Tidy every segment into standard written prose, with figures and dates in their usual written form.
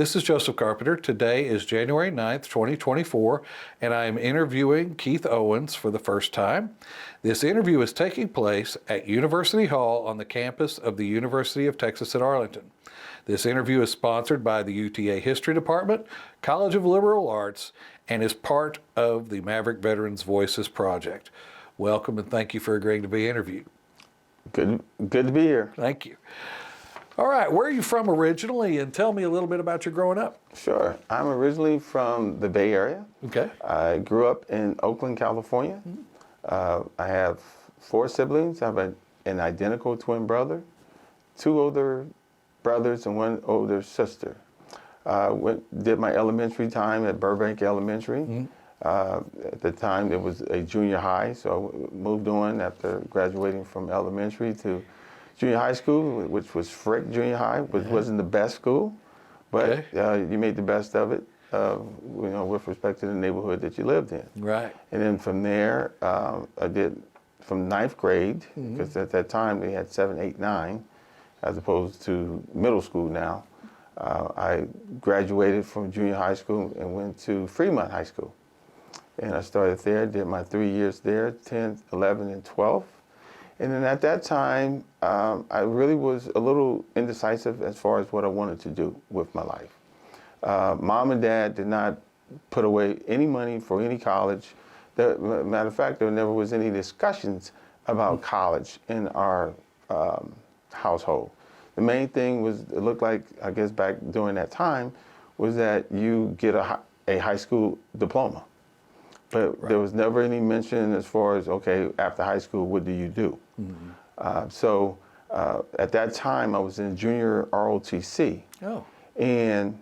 This is Joseph Carpenter. Today is January 9th, 2024, and I am interviewing Keith Owens for the first time. This interview is taking place at University Hall on the campus of the University of Texas at Arlington. This interview is sponsored by the UTA History Department, College of Liberal Arts, and is part of the Maverick Veterans Voices Project. Welcome and thank you for agreeing to be interviewed. Good to be here. Thank you. All right, where are you from originally, and tell me a little bit about your growing up. Sure. I'm originally from the Bay Area. Okay. I grew up in Oakland, California. I have 4 siblings. I have an identical twin brother, 2 older brothers, and 1 older sister. Did my elementary time at Burbank Elementary. At the time, it was a junior high, so I moved on after graduating from elementary to junior high school, which was Frick Junior High, which wasn't the best school, but you made the best of it, with respect to the neighborhood that you lived in. Right. And then from there, I did from 9th grade, because at that time they had 7, 8, 9, as opposed to middle school now. I graduated from junior high school and went to Fremont High School. And I started there, did my 3 years there, 10th, 11th, and 12th. And then at that time, I really was a little indecisive as far as what I wanted to do with my life. Mom and Dad did not put away any money for any college. Matter of fact, there never was any discussions about college in our household. The main thing was, it looked like, I guess back during that time, was that you get a high school diploma. But there was never any mention as far as, okay, after high school, what do you do? So at that time, I was in junior ROTC, and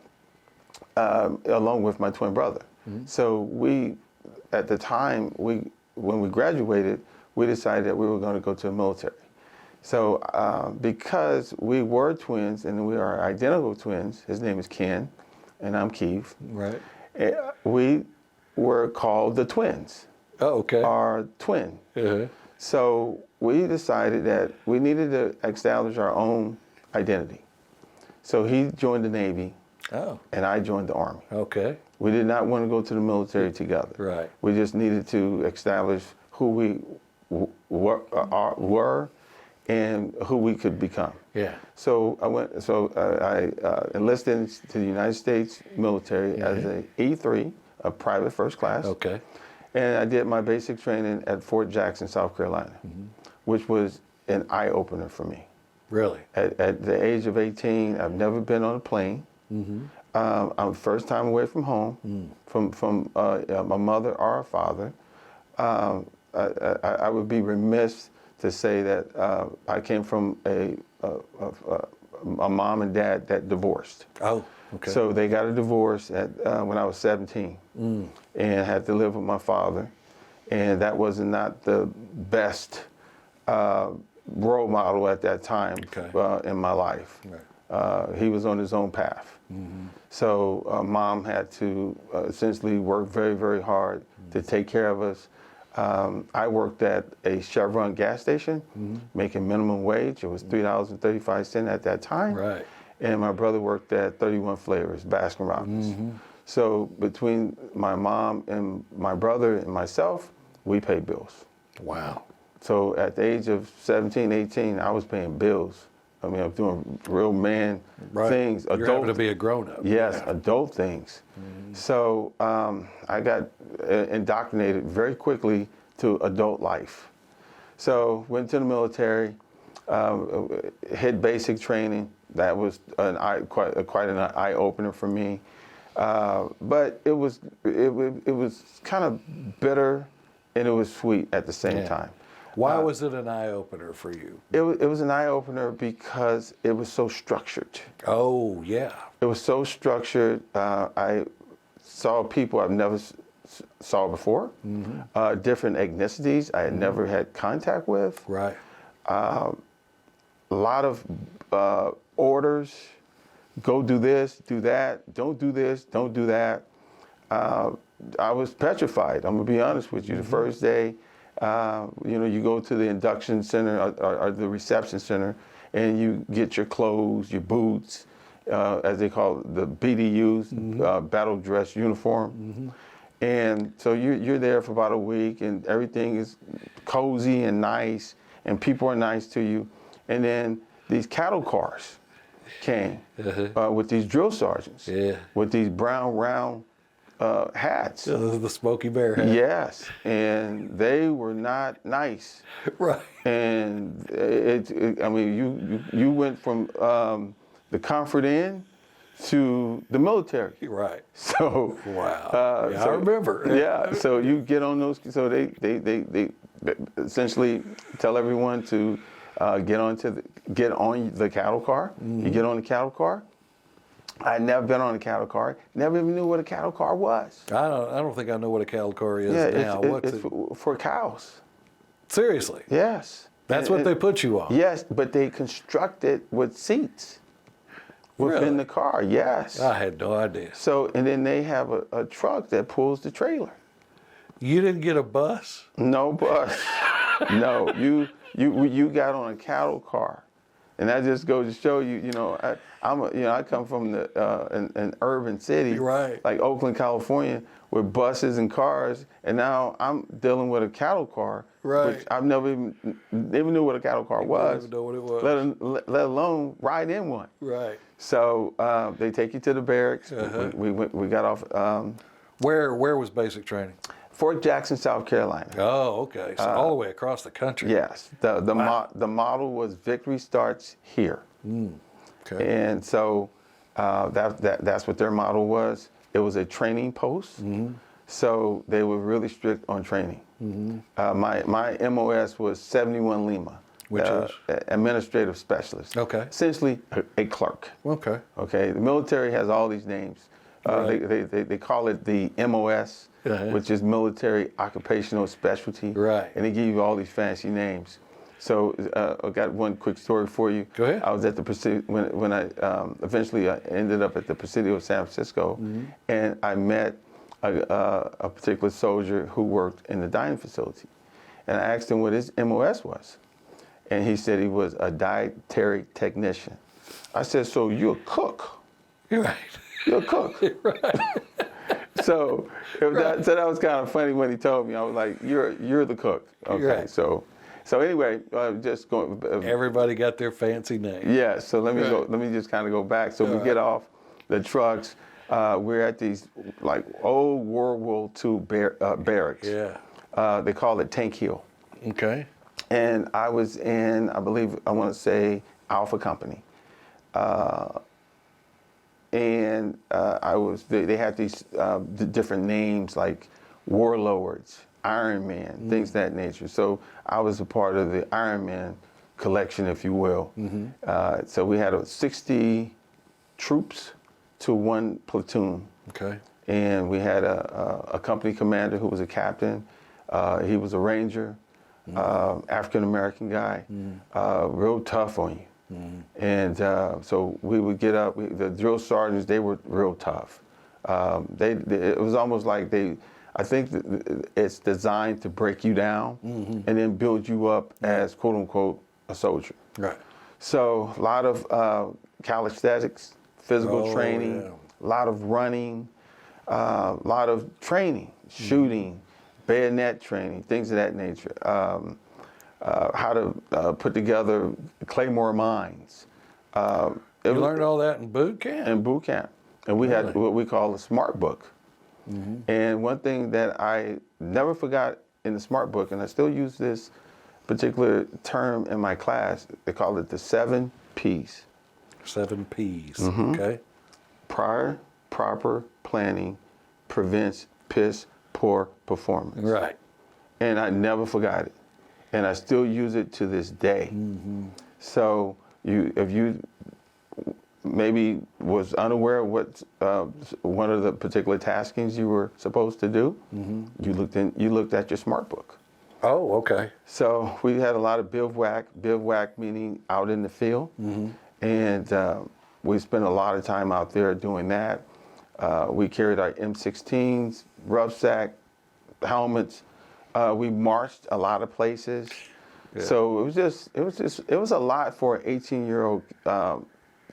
along with my twin brother. So at the time, when we graduated, we decided that we were going to go to the military. So because we were twins and we are identical twins, his name is Ken, and I'm Keith. Right. We were called the twins. Oh, okay. Our twin. So we decided that we needed to establish our own identity. So he joined the Navy, and I joined the Army. Okay. We did not want to go to the military together. Right. We just needed to establish who we were and who we could become. Yeah. So I enlisted into the United States military as an E3, a private first class. Okay. And I did my basic training at Fort Jackson, South Carolina, which was an eye-opener for me. Really? At the age of 18, I've never been on a plane. I'm first time away from home, from my mother or father. I would be remiss to say that I came from a mom and dad that divorced. Oh, okay. So they got a divorce when I was 17, and had to live with my father, and that was not the best role model at that time in my life. Right. He was on his own path. So mom had to essentially work very, very hard to take care of us. I worked at a Chevron gas station, making minimum wage. It was $3.35 at that time. Right. And my brother worked at 31 Flavors, Baskin Robbins. So between my mom and my brother and myself, we paid bills. Wow. So at the age of 17, 18, I was paying bills. I mean, I was doing real man things. You're having to be a grown-up. Yes, adult things. So I got indoctrinated very quickly to adult life. So went to the military, hit basic training. That was quite an eye-opener for me. But it was kind of bitter, and it was sweet at the same time. Why was it an eye-opener for you? It was an eye-opener because it was so structured. Oh, yeah. It was so structured. I saw people I've never saw before, different ethnicities I had never had contact with. Right. A lot of orders, go do this, do that, don't do this, don't do that. I was petrified, I'm gonna be honest with you. The first day, you go to the induction center or the reception center, and you get your clothes, your boots, as they call it, the BDUs, battle dress uniform. And so you're there for about a week, and everything is cozy and nice, and people are nice to you. And then these cattle cars came with these drill sergeants, with these brown round hats. The Smokey Bear hat. Yes, and they were not nice. Right. And I mean, you went from the Comfort Inn to the military. Right. So wow. I remember. Yeah. So you get on those. So they essentially tell everyone to get on the cattle car. You get on the cattle car. I'd never been on a cattle car. Never even knew what a cattle car was. I don't think I know what a cattle car is now. It's for cows. Seriously? Yes. That's what they put you on? Yes, but they construct it with seats within the car. Yes. I had no idea. So, and then they have a truck that pulls the trailer. You didn't get a bus? No bus. No, you got on a cattle car. And that just goes to show you, I come from an urban city, right, like Oakland, California, with buses and cars, and now I'm dealing with a cattle car, right, which I've never even knew what a cattle car was. Never know what it was. Let alone ride in one. Right. So they take you to the barracks. We got off. Where was basic training? Fort Jackson, South Carolina. Oh, okay. So all the way across the country. Yes. The model was victory starts here. Okay. And so that's what their model was. It was a training post. So they were really strict on training. My MOS was 71 Lima. Which is? Administrative specialist. Okay. Essentially a clerk. Okay. Okay. The military has all these names. Right. They call it the MOS, which is Military Occupational Specialty. Right. And they give you all these fancy names. So I got one quick story for you. Go ahead. I was at the Presidio, when I eventually ended up at the Presidio of San Francisco, and I met a particular soldier who worked in the dining facility. And I asked him what his MOS was. And he said he was a dietary technician. I said, so you're a cook? You're right. You're a cook. Right. So that was kind of funny when he told me. I was like, you're the cook. Okay. Right. So anyway, just going. Everybody got their fancy name. Yeah. So let me go. Let me just kind of go back. So we get off the trucks. We're at these like old World War II barracks. Yeah. They call it Tank Hill. Okay. And I was in, I believe, I want to say Alpha Company. And they had these different names like Warlords, Iron Man, things of that nature. So I was a part of the Iron Man collection, if you will. So we had 60 troops to one platoon. Okay. And we had a company commander who was a captain. He was a ranger, African-American guy, real tough on you. And so we would get up. The drill sergeants, they were real tough. It was almost like I think it's designed to break you down and then build you up as quote unquote a soldier. Right. So a lot of calisthenics, physical training, a lot of running, a lot of training, shooting, bayonet training, things of that nature. How to put together claymore mines. You learned all that in boot camp? In boot camp. And we had what we call a smart book. And one thing that I never forgot in the smart book, and I still use this particular term in my class, they call it the 7 Ps. 7 Ps, okay. Prior, proper planning prevents piss poor performance. Right. And I never forgot it. And I still use it to this day. So if you maybe was unaware of what one of the particular taskings you were supposed to do, you looked at your smart book. Oh, okay. So we had a lot of bivouac meaning out in the field, and we spent a lot of time out there doing that. We carried our M16s, rucksack, helmets. We marched a lot of places. Yeah. So it was a lot for an 18-year-old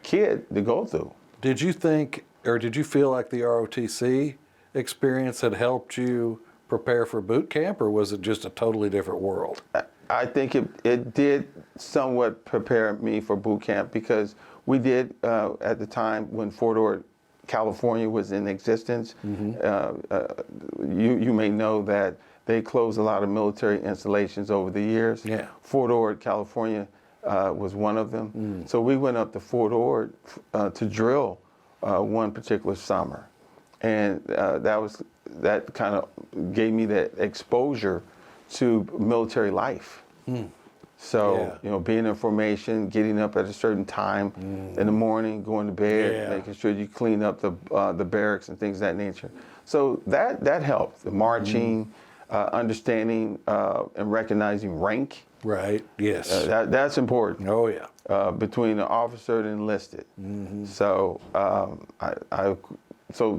kid to go through. Did you think, or did you feel like the ROTC experience had helped you prepare for boot camp, or was it just a totally different world? I think it did somewhat prepare me for boot camp because we did, at the time when Fort Ord, California was in existence, you may know that they closed a lot of military installations over the years. Yeah. Fort Ord, California was one of them. So we went up to Fort Ord to drill one particular summer. And that kind of gave me that exposure to military life. So, being in formation, getting up at a certain time in the morning, going to bed, making sure you clean up the barracks and things of that nature. So that helped. The marching, understanding and recognizing rank. Right. Yes. That's important. Oh yeah. Between the officer and enlisted. So so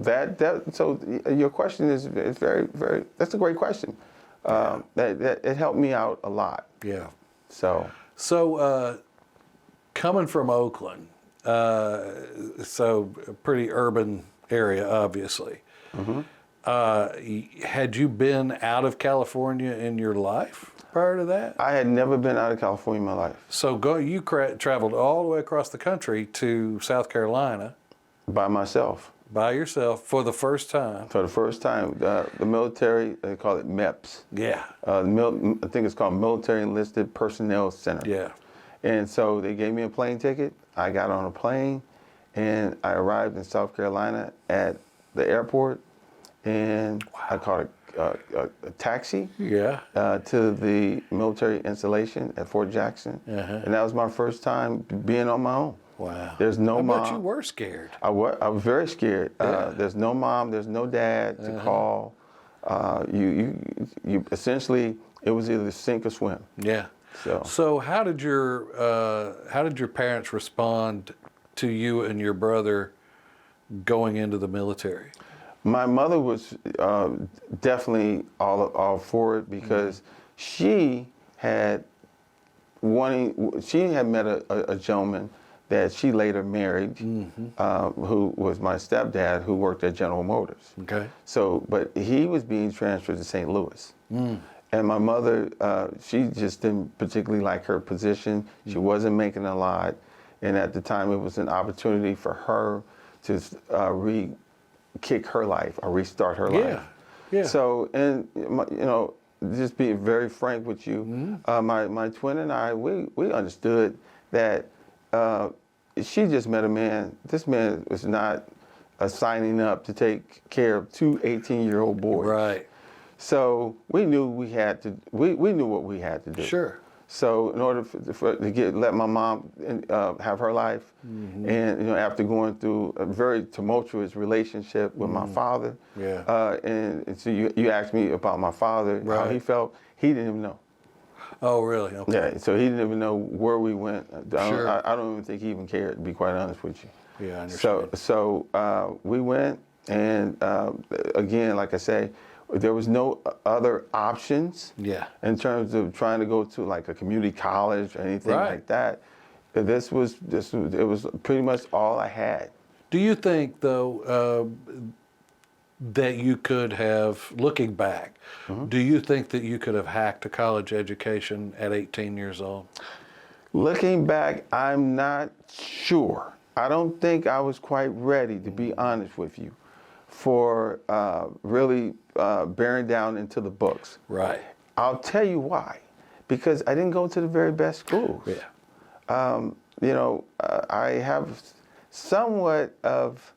your question is very, very. That's a great question. That it helped me out a lot. Yeah. So coming from Oakland, so a pretty urban area, obviously. Had you been out of California in your life prior to that? I had never been out of California in my life. So you traveled all the way across the country to South Carolina By myself. by yourself for the first time. For the first time, the military, they call it MEPS. Yeah. I think it's called Military Enlisted Personnel Center. Yeah. And so they gave me a plane ticket. I got on a plane, and I arrived in South Carolina at the airport, and I caught a taxi to the military installation at Fort Jackson. And that was my first time being on my own. Wow. There's no mom. I bet you were scared. I was very scared. There's no mom, there's no dad to call. You essentially, it was either sink or swim. Yeah. So how did your parents respond to you and your brother going into the military? My mother was definitely all for it because she had met a gentleman that she later married, who was my stepdad, who worked at General Motors. Okay. So, but he was being transferred to St. Louis. And my mother, she just didn't particularly like her position. She wasn't making a lot. And at the time, it was an opportunity for her to re-kick her life or restart her life. Yeah. So, and just being very frank with you, my twin and I, we understood that she just met a man. This man was not signing up to take care of two 18-year-old boys. Right. So we knew we knew what we had to do. Sure. So in order to let my mom have her life, and after going through a very tumultuous relationship with my father, and so you asked me about my father, how he felt. He didn't even know. Oh, really? Okay. Yeah, so he didn't even know where we went. Sure. I don't even think he even cared, to be quite honest with you. Yeah, I understand. So we went, and again, like I say, there was no other options. Yeah. In terms of trying to go to like a community college or anything like that. It was pretty much all I had. Do you think, though, that you could have, looking back, do you think that you could have hacked a college education at 18 years old? Looking back, I'm not sure. I don't think I was quite ready, to be honest with you, for really bearing down into the books. Right. I'll tell you why. Because I didn't go to the very best schools. Yeah. I have somewhat of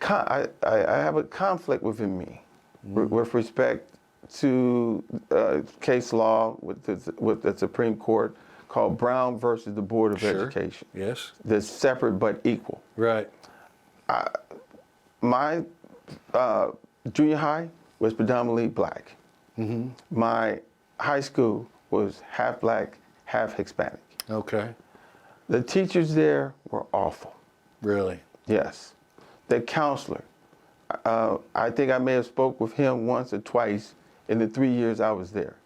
I have a conflict within me with respect to case law with the Supreme Court called Brown versus the Board of Education. Yes. They're separate but equal. Right. My junior high was predominantly black. My high school was half black, half Hispanic. Okay. The teachers there were awful. Really? Yes. The counselor, I think I may have spoke with him once or twice in the 3 years I was there.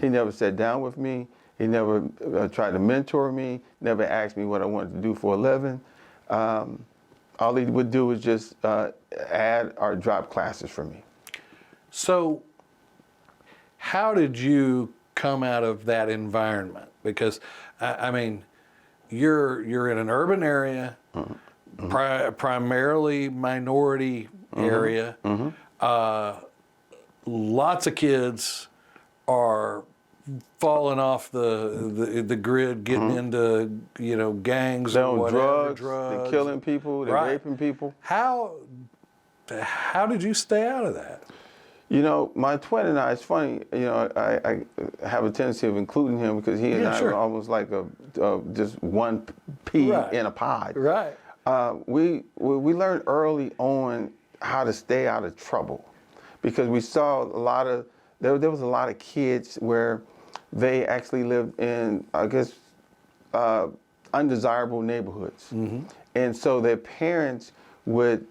He never sat down with me. He never tried to mentor me, never asked me what I wanted to do for a living. All he would do was just add or drop classes for me. So, how did you come out of that environment? Because, I mean, you're in an urban area, primarily minority area. Lots of kids are falling off the grid, getting into gangs They're or on whatever, drugs, they're killing people, they're Right. raping people. How did you stay out of that? My twin and I, it's funny, I have a tendency of including him because he and I sure. are almost like just one pea Right. in a pod. Right. We learned early on how to stay out of trouble because we saw there was a lot of kids where they actually lived in, I guess, undesirable neighborhoods. And so their parents would,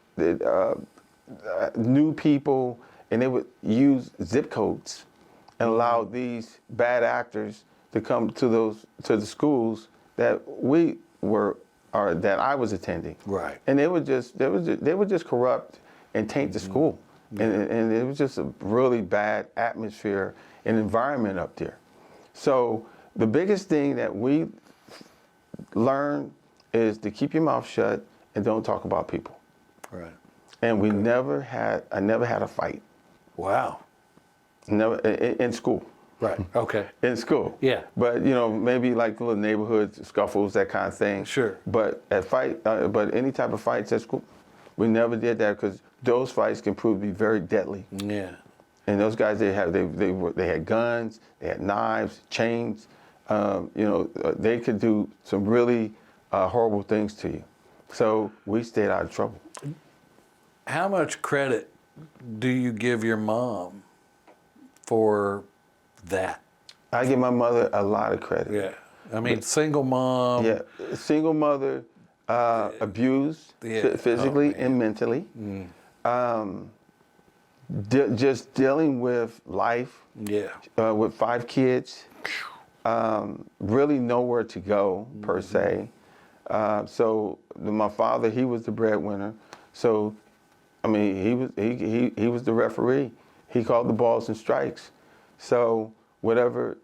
knew people, and they would use zip codes and allow these bad actors to come to the schools that that I was attending. Right. And they would just corrupt and taint the school. And it was just a really bad atmosphere and environment up there. So the biggest thing that we learned is to keep your mouth shut and don't talk about people. Right. And I never had a fight. Wow. Never in school. Right. Okay. In school. Yeah. But maybe like little neighborhood scuffles, that kind of thing. Sure. But but any type of fights at school, we never did that because those fights can prove to be very deadly. Yeah. And those guys, they had guns, they had knives, chains. They could do some really horrible things to you. So we stayed out of trouble. How much credit do you give your mom for that? I give my mother a lot of credit. Yeah. I mean, single mom. Yeah, single mother, abused physically and mentally. Just dealing with life. Yeah. With 5 kids, really nowhere to go per se. So my father, he was the breadwinner. So, I mean, he was the referee. He called the balls and strikes. So whatever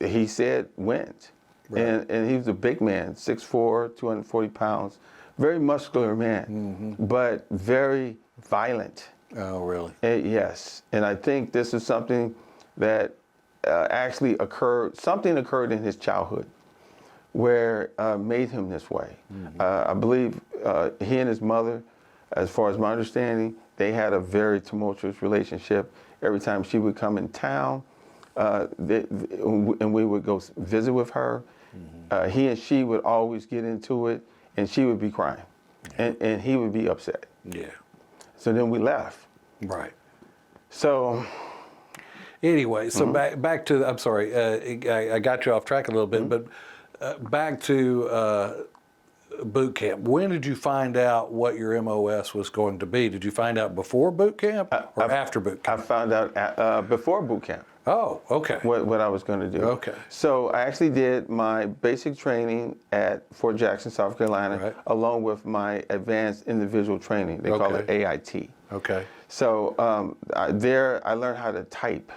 he said went. Right. And he was a big man, 6'4", 240 pounds, very muscular man, but very violent. Oh, really? Yes. And I think this is something that actually occurred. Something occurred in his childhood where made him this way. I believe he and his mother, as far as my understanding, they had a very tumultuous relationship. Every time she would come in town, and we would go visit with her, he and she would always get into it, and she would be crying, and he would be upset. Yeah. So then we left. Right. So anyway, so back to, I'm sorry, I got you off track a little bit, but back to boot camp. When did you find out what your MOS was going to be? Did you find out before boot camp or after boot camp? I found out before boot camp. Oh, okay. What I was going to do. Okay. So I actually did my basic training at Fort Jackson, South Carolina, Right. along with my advanced individual training. They call it AIT. Okay. So there I learned how to type.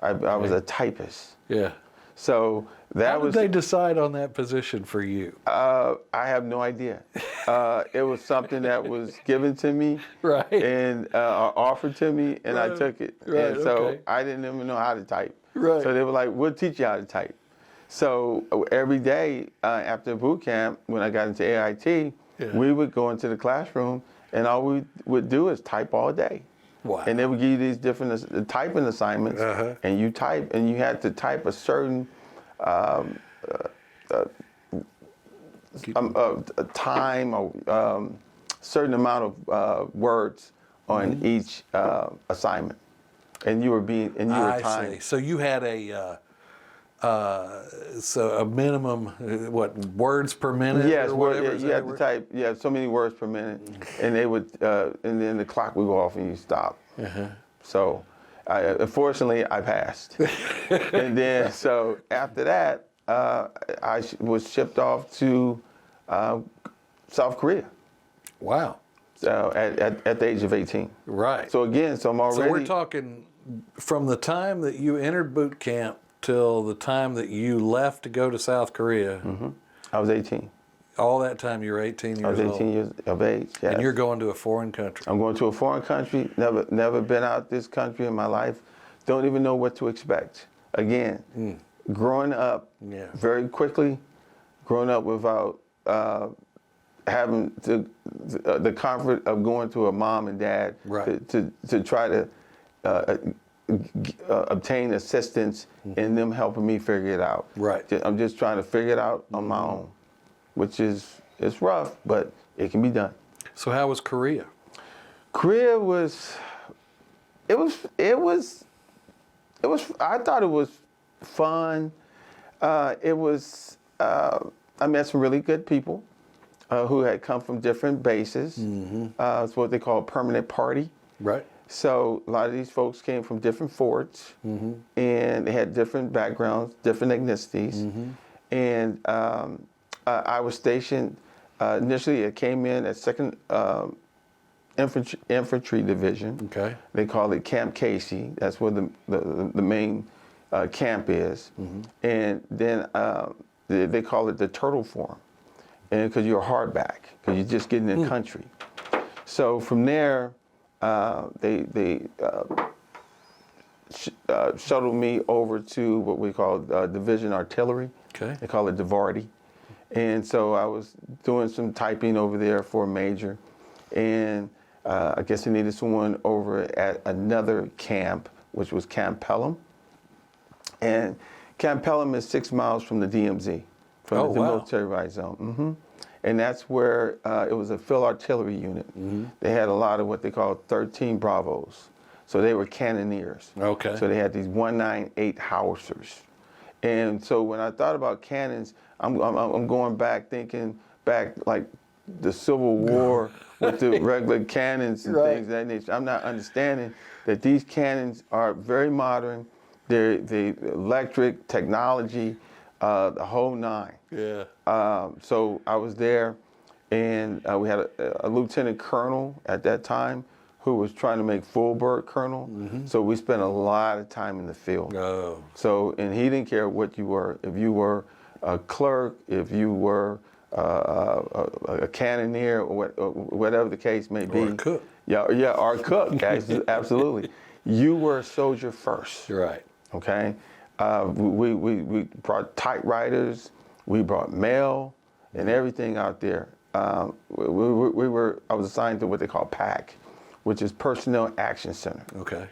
I was a typist. Yeah. So that How did was. they decide on that position for you? I have no idea. It was something that was given to me, Right. and offered to me, and I Right. took it. Right, And so okay. I didn't even know how to type. Right. So they were like, "We'll teach you how to type." So every day after boot camp, when I got into AIT, we would go into the classroom, and all we would do is type all day. Wow. And they would give you these different typing assignments, and you type, and you had to type a certain a time or certain amount of words on each assignment, and you were I timed. see. So you had a minimum words per minute? Yes, or well, whatever. you had to type. You had so many words per minute, and they would, and then the clock would go off and you stop. So, unfortunately, I passed. And then, so after that, I was shipped off to South Korea. Wow. At the age of 18. Right. So again, so I'm already. So we're talking from the time that you entered boot camp till the time that you left to go to South Korea. I was 18. All that time you were 18 I was years 18 old. years of age. Yes. And you're going to a foreign country. I'm going to a foreign country. Never been out this country in my life. Don't even know what to expect. Again, growing up very quickly, growing up without having the comfort of going to a mom and dad to try to obtain assistance and them helping me figure it out. Right. I'm just trying to figure it out on my own, which is it's rough, but it can be done. So how was Korea? Korea was I thought it was fun. I met some really good people who had come from different bases. It's what they call a permanent party. Right. So a lot of these folks came from different forts, and they had different backgrounds, different ethnicities. And I was stationed, initially I came in at 2nd Infantry Division. Okay. They call it Camp Casey. That's where the main camp is. And then they call it the Turtle Forum, and because you're hardback, because you're just getting in the country. So from there, they shuttled me over to what we call Division Artillery. Okay. They call it DIVARTY. And so I was doing some typing over there for a major, and I guess they needed someone over at another camp, which was Camp Pelham. And Camp Pelham is 6 miles from the DMZ, from the military right zone. And that's where it was a field artillery unit. They had a lot of what they call 13 Bravos. So they were cannoneers. Okay. So they had these 198 howitzers. And so when I thought about cannons, I'm going back, thinking back like the Civil War with the regular cannons and things of that nature. I'm not understanding that these cannons are very modern. They're electric technology, the whole nine. Yeah. So I was there, and we had a lieutenant colonel at that time who was trying to make full bird colonel. So we spent a lot of time in the field. Oh. So, and he didn't care what you were. If you were a clerk, if you were a cannoneer, or whatever the case may be. Or a cook. Yeah, or a cook, absolutely. You were a soldier first. You're right. Okay? We brought typewriters, we brought mail, and everything out there. I was assigned to what they call PAC, which is Personnel Action Center. Okay.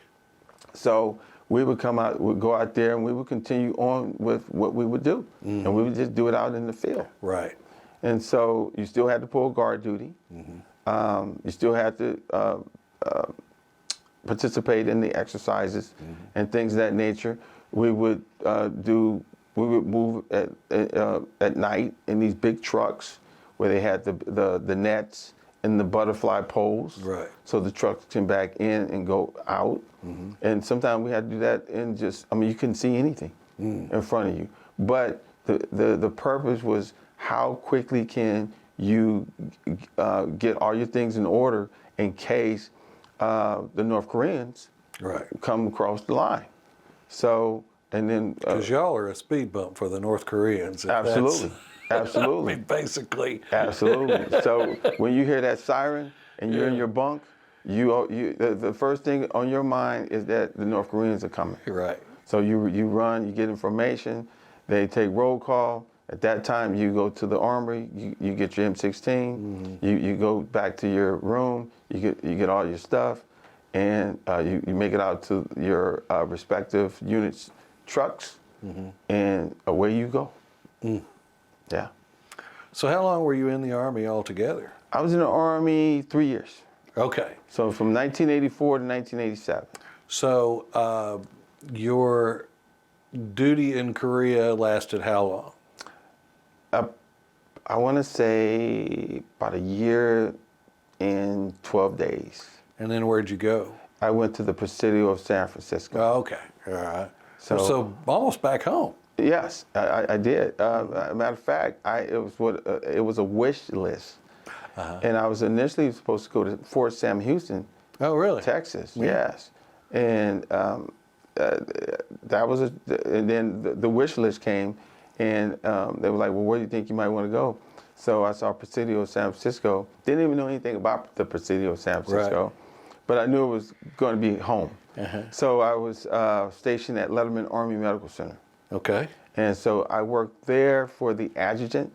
So we would go out there, and we would continue on with what we would do. And we would just do it out in the field. Right. And so you still had to pull guard duty. You still had to participate in the exercises and things of that nature. We would move at night in these big trucks where they had the nets and the butterfly poles. Right. So the trucks can back in and go out. And sometimes we had to do that in you couldn't see anything in front of you. But the purpose was how quickly can you get all your things in order in case the North Koreans come across the line. So, and then... Because y'all are a speed bump for the North Koreans. Absolutely. Absolutely. I mean, basically. Absolutely. So when you hear that siren and you're in your bunk, the first thing on your mind is that the North Koreans are coming. Right. So you run, you get information, they take roll call. At that time, you go to the armory, you get your M16, you go back to your room, you get all your stuff, and you make it out to your respective units' trucks, and away you go. Yeah. So how long were you in the Army altogether? I was in the Army 3 years. Okay. So from 1984 to 1987. So your duty in Korea lasted how long? I want to say about a year and 12 days. And then where'd you go? I went to the Presidio of San Francisco. Oh, okay. All right. So almost back home. Yes, I did. Matter of fact, it was a wish list. And I was initially supposed to go to Fort Sam Houston, Oh, really? Texas. Yeah. Yes, and that was and then the wish list came, and they were like, "Well, where do you think you might want to go?" So I saw Presidio San Francisco. Didn't even know anything about the Presidio San Francisco, but I knew it was going to be home. So I was stationed at Letterman Army Medical Center. Okay. And so I worked there for the adjutant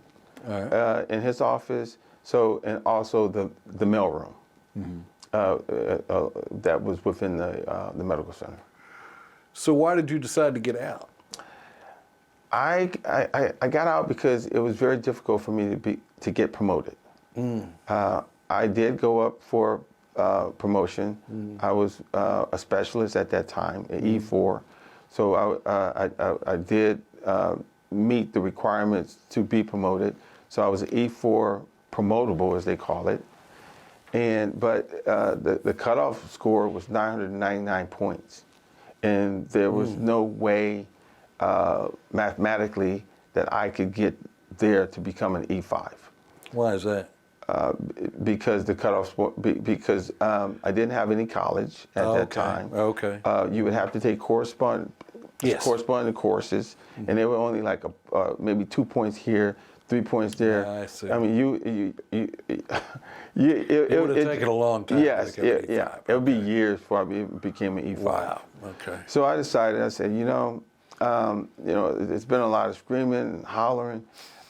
in his office. So, and also the mailroom that was within the medical center. So why did you decide to get out? I got out because it was very difficult for me to get promoted. I did go up for promotion. I was a specialist at that time, at E4. So I did meet the requirements to be promoted. So I was an E4 promotable, as they call it. But the cutoff score was 999 points. And there was no way mathematically that I could get there to become an E5. Why is that? Because the cutoff, because I didn't have any college at that time. Okay. You would have to take corresponding courses, and they were only like maybe 2 points here, 3 points there. I see. I mean, it would have taken a long time. Yes, to become an yeah. E5. It would be years before I became an E5. Wow. Okay. So I decided. I said, it's been a lot of screaming and hollering.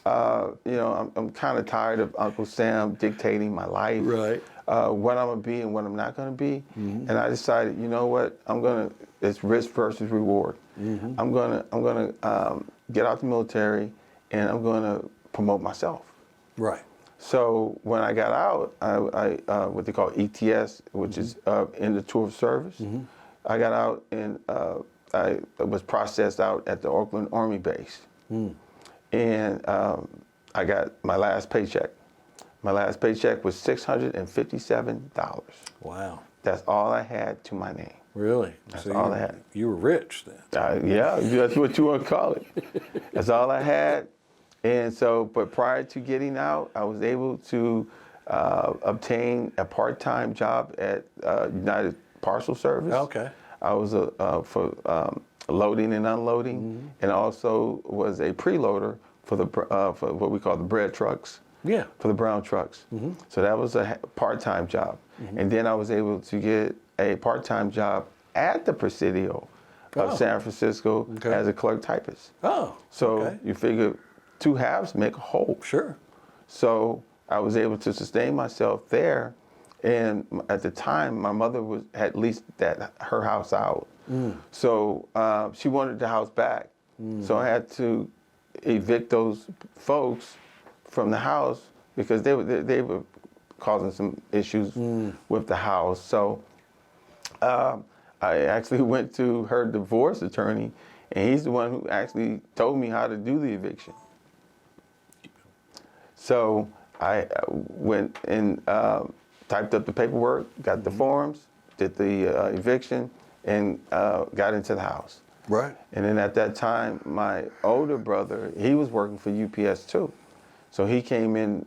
I'm kind of tired of Uncle Sam dictating my life, Right. what I'm gonna be and what I'm not gonna be. And I decided, you know what? It's risk versus reward. I'm gonna get out the military, and I'm gonna promote myself. Right. So when I got out, I what they call ETS, which is in the tour of service. I got out and I was processed out at the Oakland Army base. And I got my last paycheck. My last paycheck was $657. Wow. That's all I had to my name. Really? That's So all I had. You were rich then. Yeah, that's what you want to call it. That's all I had. And so, but prior to getting out, I was able to obtain a part-time job at United Parcel Service. Okay. I was for loading and unloading, and also was a preloader for for what we call the bread trucks. Yeah. For the brown trucks. So that was a part-time job. And then I was able to get a part-time job at the Presidio of San Francisco as a clerk typist. Oh. So you figure two halves make a whole. Sure. So I was able to sustain myself there. And at the time, my mother had leased her house out. So she wanted the house back. So I had to evict those folks from the house because they were causing some issues with the house. So I actually went to her divorce attorney, and he's the one who actually told me how to do the eviction. So I went and typed up the paperwork, got the forms, did the eviction, and got into the house. Right. And then at that time, my older brother, he was working for UPS too. So he came in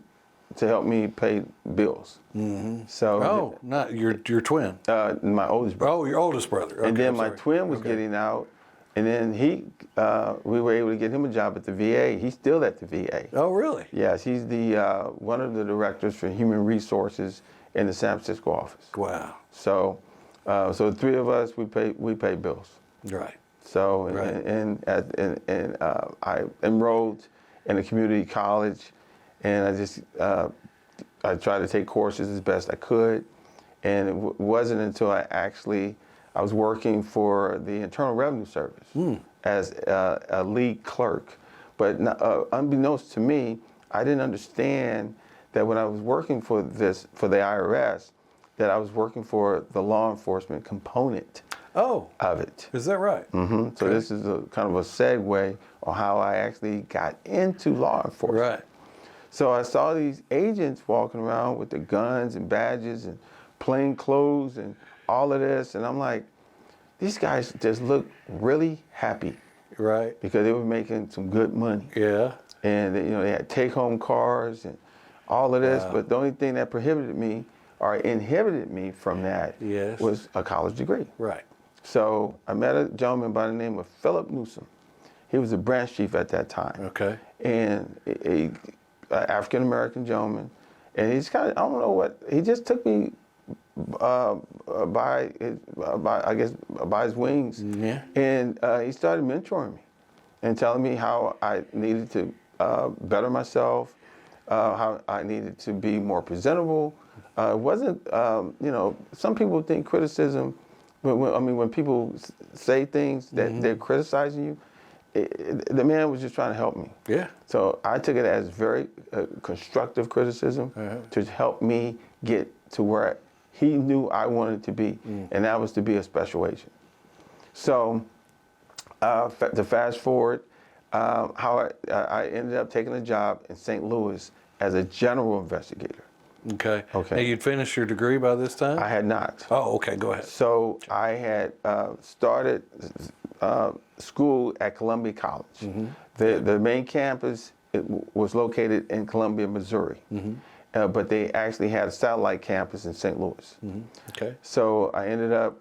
to help me pay bills. So not your twin. my oldest brother. Oh, your oldest brother. Okay, and then I'm my sorry. twin was getting out, and then we were able to get him a job at the VA. He's still at the VA. Oh, really? Yes, he's the one of the directors for human resources in the San Francisco office. Wow. So, so the three of us, we pay bills. Right. So, Right. and I enrolled in a community college, and I just I tried to take courses as best I could, and it wasn't until I was working for the Internal Revenue Service as a lead clerk, but unbeknownst to me, I didn't understand that when I was working for the IRS, that I was working for the law enforcement component of it. Is that right? So this is a kind of a segue on how I actually got into law enforcement. Right. So I saw these agents walking around with their guns and badges and plain clothes and all of this, and I'm like, these guys just look really happy. Right. Because they were making some good money. Yeah. And they had take-home cars and all of this, Wow. but the only thing that prohibited me or inhibited me from that Yes. was a college degree. Right. So I met a gentleman by the name of Philip Newsom. He was a branch chief at that time. Okay. And a African-American gentleman. And he's kind of, I don't know what, he just took me by his wings. Yeah. And he started mentoring me and telling me how I needed to better myself, how I needed to be more presentable. It wasn't, some people think criticism, when people say things that they're criticizing you, the man was just trying to help me. Yeah. So I took it as very constructive criticism to help me get to where he knew I wanted to be, and that was to be a special agent. So to fast forward, how I ended up taking a job in St. Louis as a general investigator. Okay. Okay. Now, you'd finished your degree by this time? I had not. Oh, okay. Go ahead. So I had started school at Columbia College. The main campus was located in Columbia, Missouri, but they actually had a satellite campus in St. Louis. Okay. So I ended up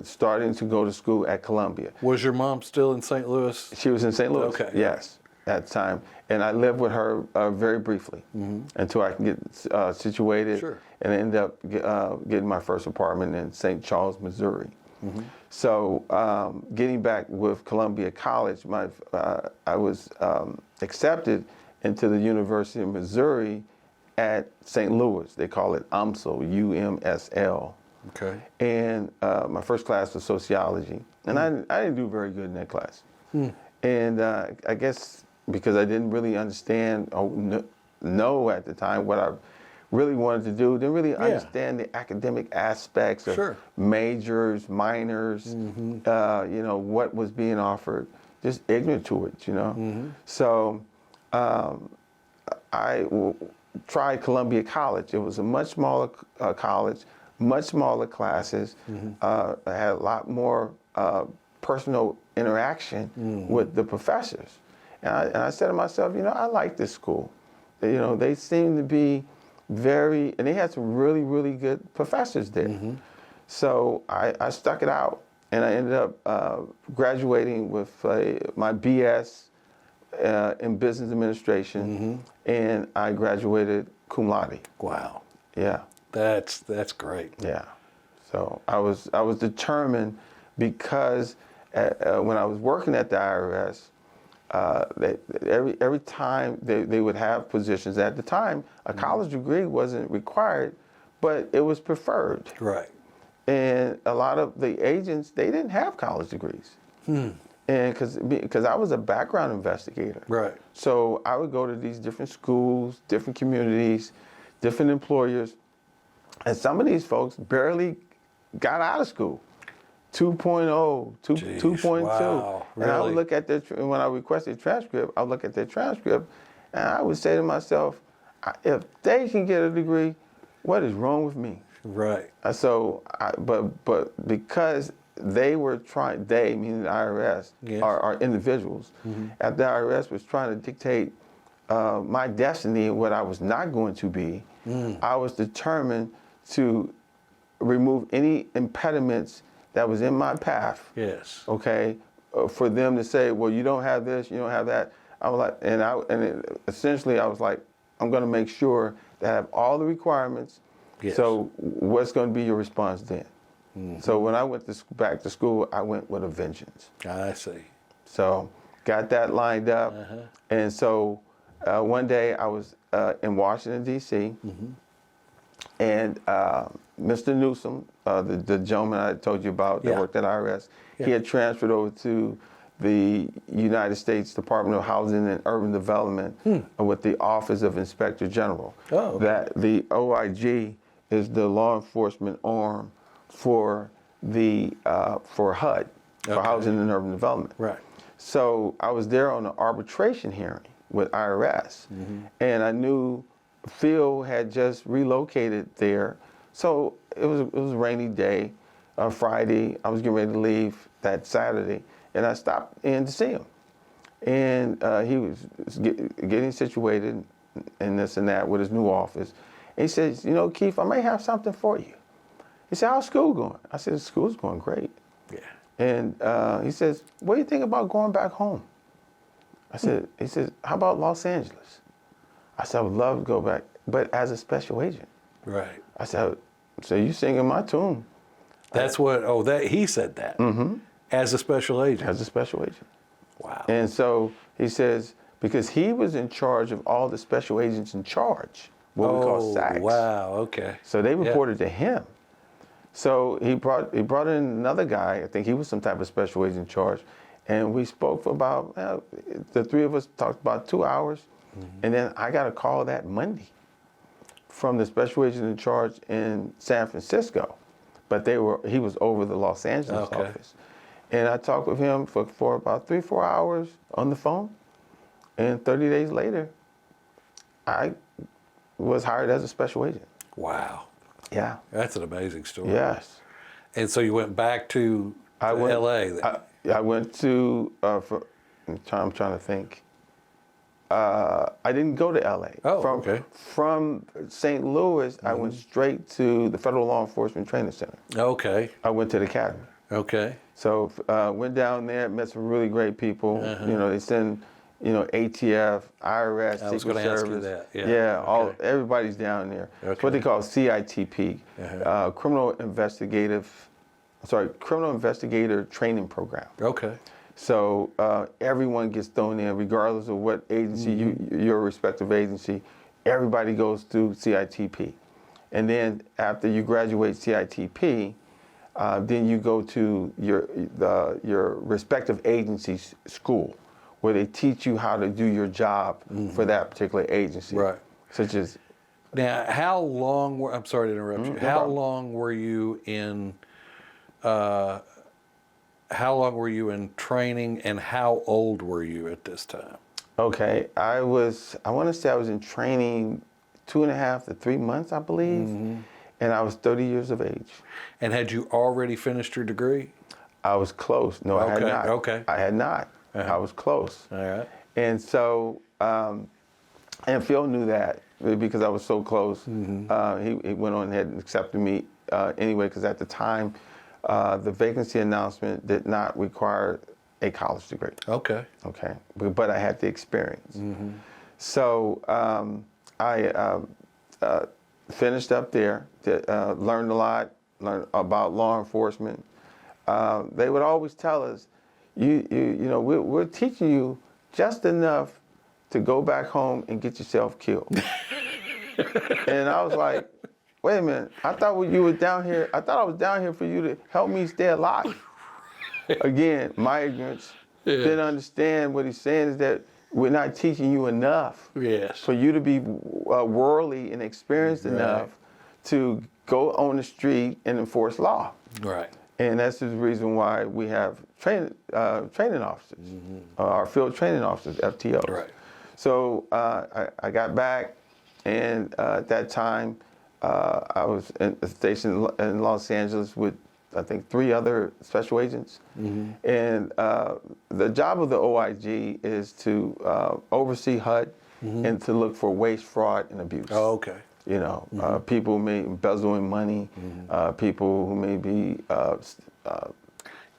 starting to go to school at Columbia. Was your mom still in St. Louis? She was in St. Louis, Okay. yes, at the time. And I lived with her very briefly until I could get situated. Sure. And I ended up getting my first apartment in St. Charles, Missouri. So getting back with Columbia College, I was accepted into the University of Missouri at St. Louis. They call it UMSL, UMSL. Okay. And my first class was sociology. And I didn't do very good in that class. And I guess because I didn't really understand or know at the time what I really wanted to do, didn't really understand the academic aspects of majors, minors, what was being offered, just ignorant to it, So I tried Columbia College. It was a much smaller college, much smaller classes. I had a lot more personal interaction with the professors. And I said to myself, I like this school. They seem to be and they had some really, really good professors there. So I stuck it out, and I ended up graduating with my BS in business administration, and I graduated cum laude. Wow. Yeah. That's great. Yeah. So I was determined because when I was working at the IRS, every time they would have positions. At the time, a college degree wasn't required, but it was preferred. Right. And a lot of the agents, they didn't have college degrees. And because I was a background investigator. Right. So I would go to these different schools, different communities, different employers, and some of these folks barely got out of school. 2.0, 2.2. Wow, And I would really? look at when I requested a transcript, I would look at their transcript, and I would say to myself, if they can get a degree, what is wrong with me? Right. But because they were trying, they, meaning the IRS, are individuals, at the IRS was trying to dictate my destiny and what I was not going to be, I was determined to remove any impediments that was in my path. Yes. Okay, for them to say, well, you don't have this, you don't have that. I was like, essentially I was like, I'm going to make sure that I have all the requirements. Yes. So what's going to be your response then? So when I went back to school, I went with a vengeance. I see. So got that lined up, and so one day I was in Washington D.C. And Mr. Newsom, the gentleman I told you about that worked at IRS, he had transferred over to the United States Department of Housing and Urban Development with the Office of Inspector General. Oh, okay. That the OIG is the law enforcement arm for for HUD, for Housing and Urban Development. Right. So I was there on an arbitration hearing with IRS, and I knew Phil had just relocated there. So it was a rainy day, Friday. I was getting ready to leave that Saturday, and I stopped in to see him. And he was getting situated, and this and that with his new office. And he says, you know, Keith, I may have something for you. He said, how's school going? I said, school's going great. Yeah. And he says, what do you think about going back home? He says, how about Los Angeles? I said, I would love to go back, but as a special agent. Right. I said, so you singing my tune. That's he said that. Mm-hmm. As a special agent. As a special agent. Wow. And so he says, because he was in charge of all the special agents in charge, what we call SAGs. Wow, okay. So they reported to him. So he brought in another guy, I think he was some type of special agent in charge, and we spoke for about, the three of us talked about 2 hours, and then I got a call that Monday from the special agent in charge in San Francisco, but he was over the Los Angeles office. And I talked with him for about 3-4 hours on the phone, and 30 days later, I was hired as a special agent. Wow. Yeah. That's an amazing story. Yes. And so you went back to LA then? I went to, I'm trying to think. I didn't go to LA. Oh, okay. From St. Louis, I went straight to the Federal Law Enforcement Training Center. Okay. I went to the academy. Okay. So went down there, met some really great people. You know, they send, ATF, IRS, I was Secret going to ask you Service. that. Yeah. Everybody's down there. Okay. It's what they call CITP, Criminal Investigator Training Program. Okay. So everyone gets thrown in, regardless of what agency, your respective agency. Everybody goes through CITP. And then after you graduate CITP, then you go to your respective agency's school, where they teach you how to do your job for that particular agency. Right. Such as. Now, I'm sorry to interrupt you. How long were you in training, and how old were you at this time? Okay, I want to say I was in training 2.5 to 3 months, I believe. And I was 30 years of age. And had you already finished your degree? I was close. No, I had not. Okay. I had not. I was close. All right. And so, and Phil knew that because I was so close. He went on ahead and accepted me anyway, because at the time, the vacancy announcement did not require a college degree. Okay. Okay. But I had the experience. So I finished up there, learned a lot, learned about law enforcement. They would always tell us, we're teaching you just enough to go back home and get yourself killed. And I was like, wait a minute, I thought I was down here for you to help me stay alive. Again, my ignorance, didn't understand what he's saying is that we're not teaching you enough for you to be worldly and experienced enough to go on the street and enforce law. Right. And that's the reason why we have training officers, our field training officers, FTOs. Right. So I got back, and at that time, I was stationed in Los Angeles with, I think, 3 other special agents. And the job of the OIG is to oversee HUD and to look for waste, fraud, and abuse. Oh, okay. People may embezzling money, people who may be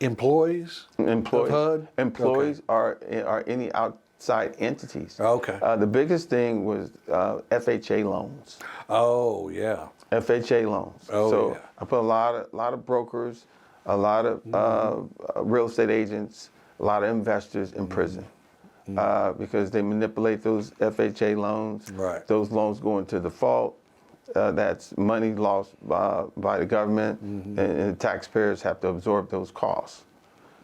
employees of HUD? Employees are any outside entities. Okay. The biggest thing was FHA loans. Oh, yeah. FHA loans. Oh, so yeah. I put a lot of brokers, a lot of real estate agents, a lot of investors in prison. Because they manipulate those FHA loans. Right. Those loans go into default. That's money lost by the government, and the taxpayers have to absorb those costs.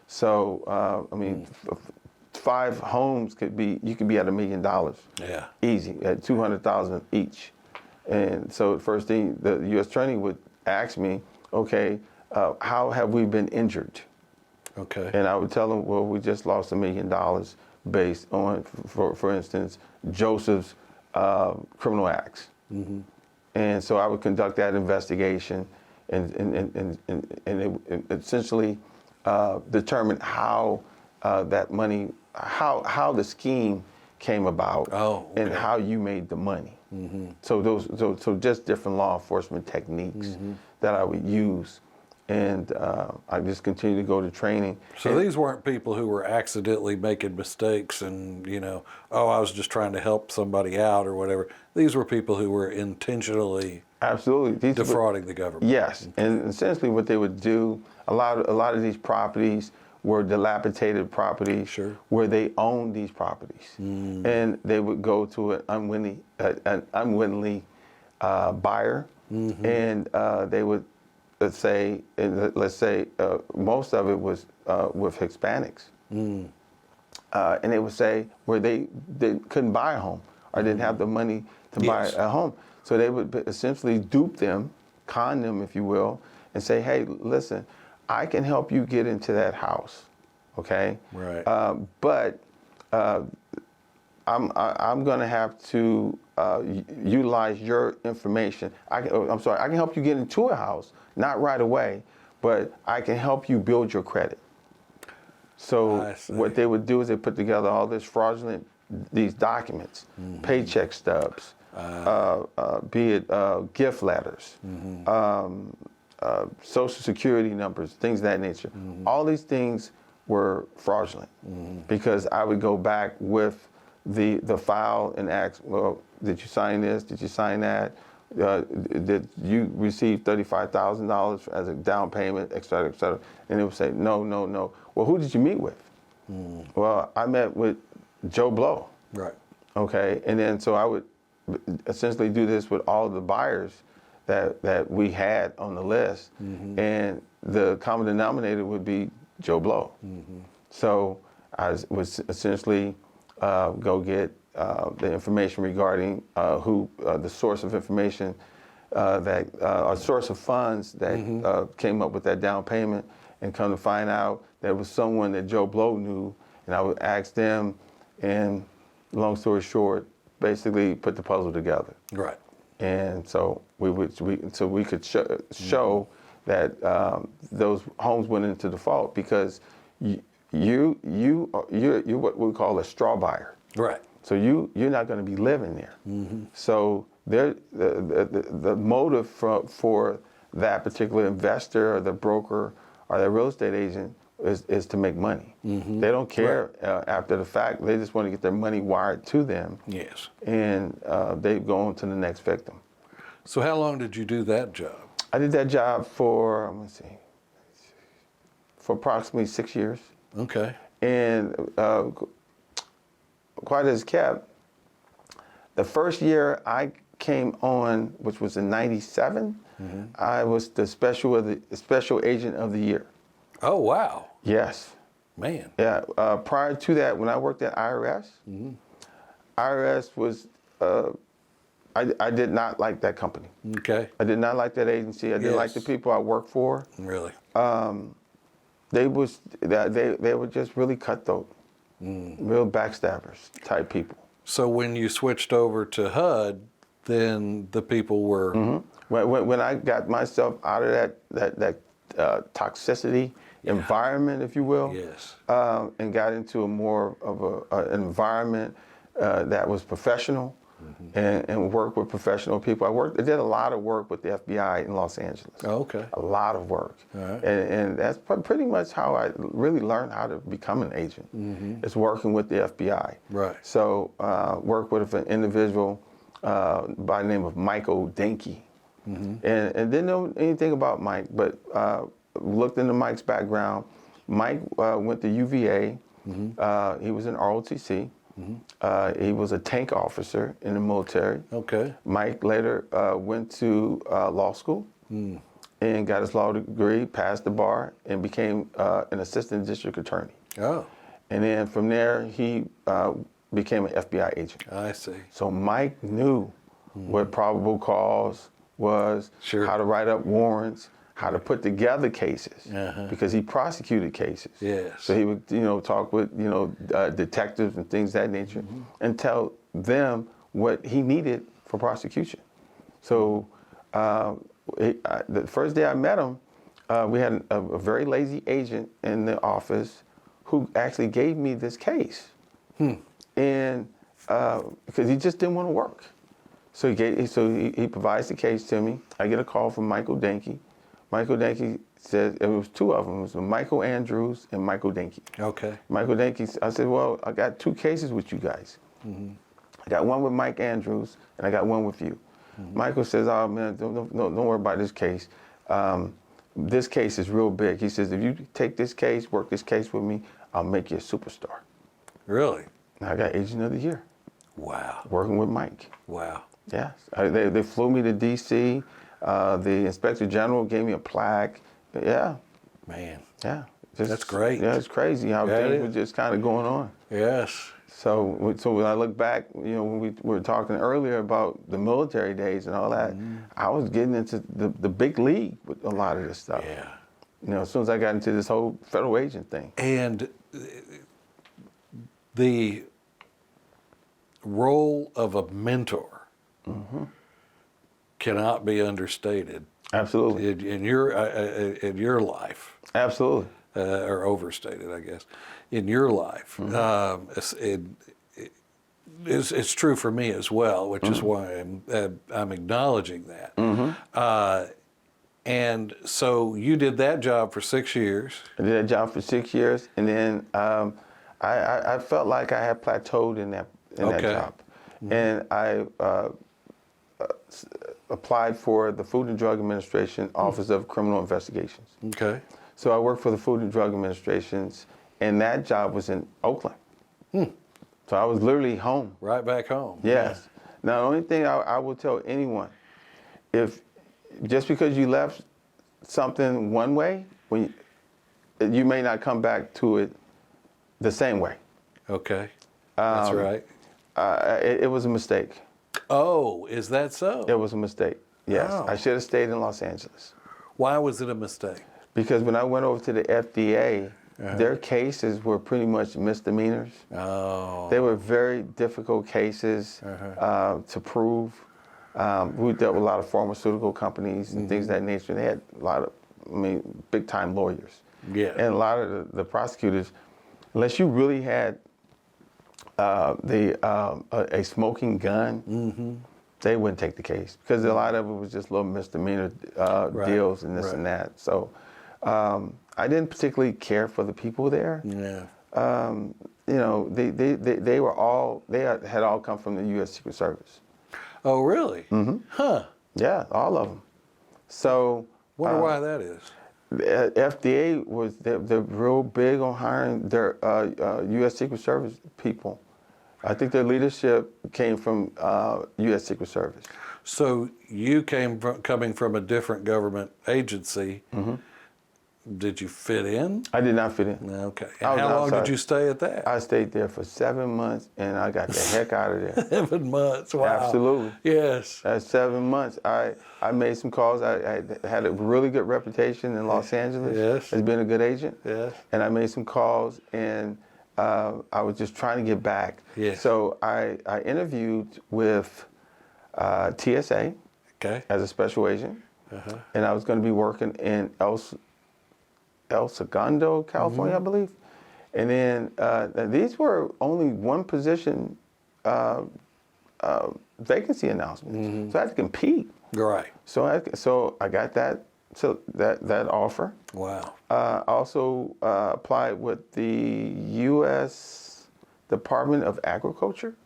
So, 5 homes you could be at $1 million. Yeah. Easy, at $200,000 each. And so the first thing the U.S. Attorney would ask me, okay, how have we been injured? Okay. And I would tell them, well, we just lost $1 million based on, for instance, Joseph's criminal acts. And so I would conduct that investigation and essentially determine how that money, how the scheme came about Oh, and okay. how you made the money. So just different law enforcement techniques that I would use. And I just continue to go to training. So these weren't people who were accidentally making mistakes and, oh, I was just trying to help somebody out or whatever. These were people who were intentionally Absolutely. defrauding the government. Yes, and essentially what they would do, a lot of these properties were dilapidated properties Sure. where they owned these properties, and they would go to an unwittingly buyer, and they would let's say most of it was with Hispanics, and they would say where they couldn't buy a home or didn't have the money to buy Yes. a home. So they would essentially dupe them, con them, if you will, and say, hey, listen, I can help you get into that house, okay? Right. But I'm going to have to utilize your information. I can help you get into a house, not right away, but I can help you build your credit. So what they would do is they put together all this fraudulent, these documents, paycheck stubs, be it gift letters, social security numbers, things of that nature. All these things were fraudulent because I would go back with the file and ask, well, did you sign this? Did you sign that? Did you receive $35,000 as a down payment, et cetera, et cetera? And it would say, no, no, no. Well, who did you meet with? Well, I met with Joe Blow. Right. Okay, and then so I would essentially do this with all the buyers that we had on the list, and the common denominator would be Joe Blow. So I would essentially go get the information regarding who the source of information or source of funds that came up with that down payment, and come to find out that it was someone that Joe Blow knew, and I would ask them, and long story short, basically put the puzzle together. Right. And so we could show that those homes went into default because you're what we call a straw buyer. Right. So you're not going to be living there. So the motive for that particular investor or the broker or the real estate agent is to make money. They don't care after the fact. They just want to get their money wired to them. Yes. And they go on to the next victim. So how long did you do that job? I did that job for, for approximately 6 years. Okay. And quite as kept, the first year I came on, which was in '97, I was the special agent of the year. Oh, wow. Yes. Man. Yeah. Prior to that, when I worked at IRS, IRS was, I did not like that company. Okay. I did not like that agency. I didn't like the people I worked for. Really? They were just really cutthroat, real backstabbers type people. So when you switched over to HUD, then the people were... When I got myself out of that toxicity environment, if you will, Yes. and got into a more of an environment that was professional and worked with professional people. I did a lot of work with the FBI in Los Angeles. Oh, okay. A lot of work. All right. And that's pretty much how I really learned how to become an agent. It's working with the FBI. Right. So worked with an individual by the name of Michael Denke. And didn't know anything about Mike, but looked into Mike's background. Mike went to UVA. He was in ROTC. He was a tank officer in the military. Okay. Mike later went to law school and got his law degree, passed the bar, and became an assistant district attorney. Oh, And then from there, he became an FBI agent. I see. So Mike knew what probable cause was, Sure. how to write up warrants, how to put together cases, because he prosecuted cases. Yes. So he would, talk with, detectives and things of that nature, and tell them what he needed for prosecution. So the first day I met him, we had a very lazy agent in the office who actually gave me this case. And because he just didn't want to work. So he provides the case to me. I get a call from Michael Denke. Michael Denke said, it was two of them. It was Michael Andrews and Michael Denke. Okay. Michael Denke, I said, well, I got two cases with you guys. I got one with Mike Andrews, and I got one with you. Michael says, oh, man, don't worry about this case. This case is real big. He says, if you take this case, work this case with me, I'll make you a superstar. Really? And I got Agent of the Year. Wow. Working with Mike. Wow. Yes. They flew me to D.C. The Inspector General gave me a plaque. Yeah. Man. Yeah. That's great. Yeah, it's crazy how things were just kind of going on. Yes. So when I look back, when we were talking earlier about the military days and all that, I was getting into the big league with a lot of this stuff. Yeah. As soon as I got into this whole federal agent thing. And the role of a mentor cannot be understated. Absolutely. In your life. Absolutely. Or overstated, I guess, in your life. It's true for me as well, which is why I'm acknowledging that. And so you did that job for 6 years. I did that job for 6 years, and then I felt like I had plateaued in that job, and I applied for the Food and Drug Administration Office of Criminal Investigations. Okay. So I worked for the Food and Drug Administrations, and that job was in Oakland. So I was literally home. Right back home. Yes. Now, the only thing I will tell anyone, if just because you left something one way, you may not come back to it the same way. Okay. That's right. It was a mistake. Oh, is that so? It was a mistake. Yes. Oh. I should have stayed in Los Angeles. Why was it a mistake? Because when I went over to the FDA, their cases were pretty much misdemeanors. Oh. They were very difficult cases to prove. We dealt with a lot of pharmaceutical companies and things of that nature. They had a lot of, big time lawyers. Yeah. And a lot of the prosecutors, unless you really had a smoking gun, they wouldn't take the case because a lot of it was just little misdemeanor deals and this and that. So I didn't particularly care for the people there. Yeah. They had all come from the U.S. Secret Service. Oh, really? Huh. Yeah, all of them. So Wonder why that is. the FDA they're real big on hiring their U.S. Secret Service people. I think their leadership came from U.S. Secret Service. So you coming from a different government agency. Did you fit in? I did not fit in. Okay. And how long did you stay at that? I stayed there for 7 months, and I got the heck out of there. 7 months. Wow. Absolutely. Yes. At 7 months, I made some calls. I had a really good reputation in Los Angeles as being a good agent. Yes. And I made some calls, and I was just trying to get back. Yes. So I interviewed with TSA as a special agent, and I was going to be working in El Segundo, California, I believe. And then these were only one position vacancy announcements, so I had to compete. Right. So I got that offer. Wow. I also applied with the U.S. Department of Agriculture,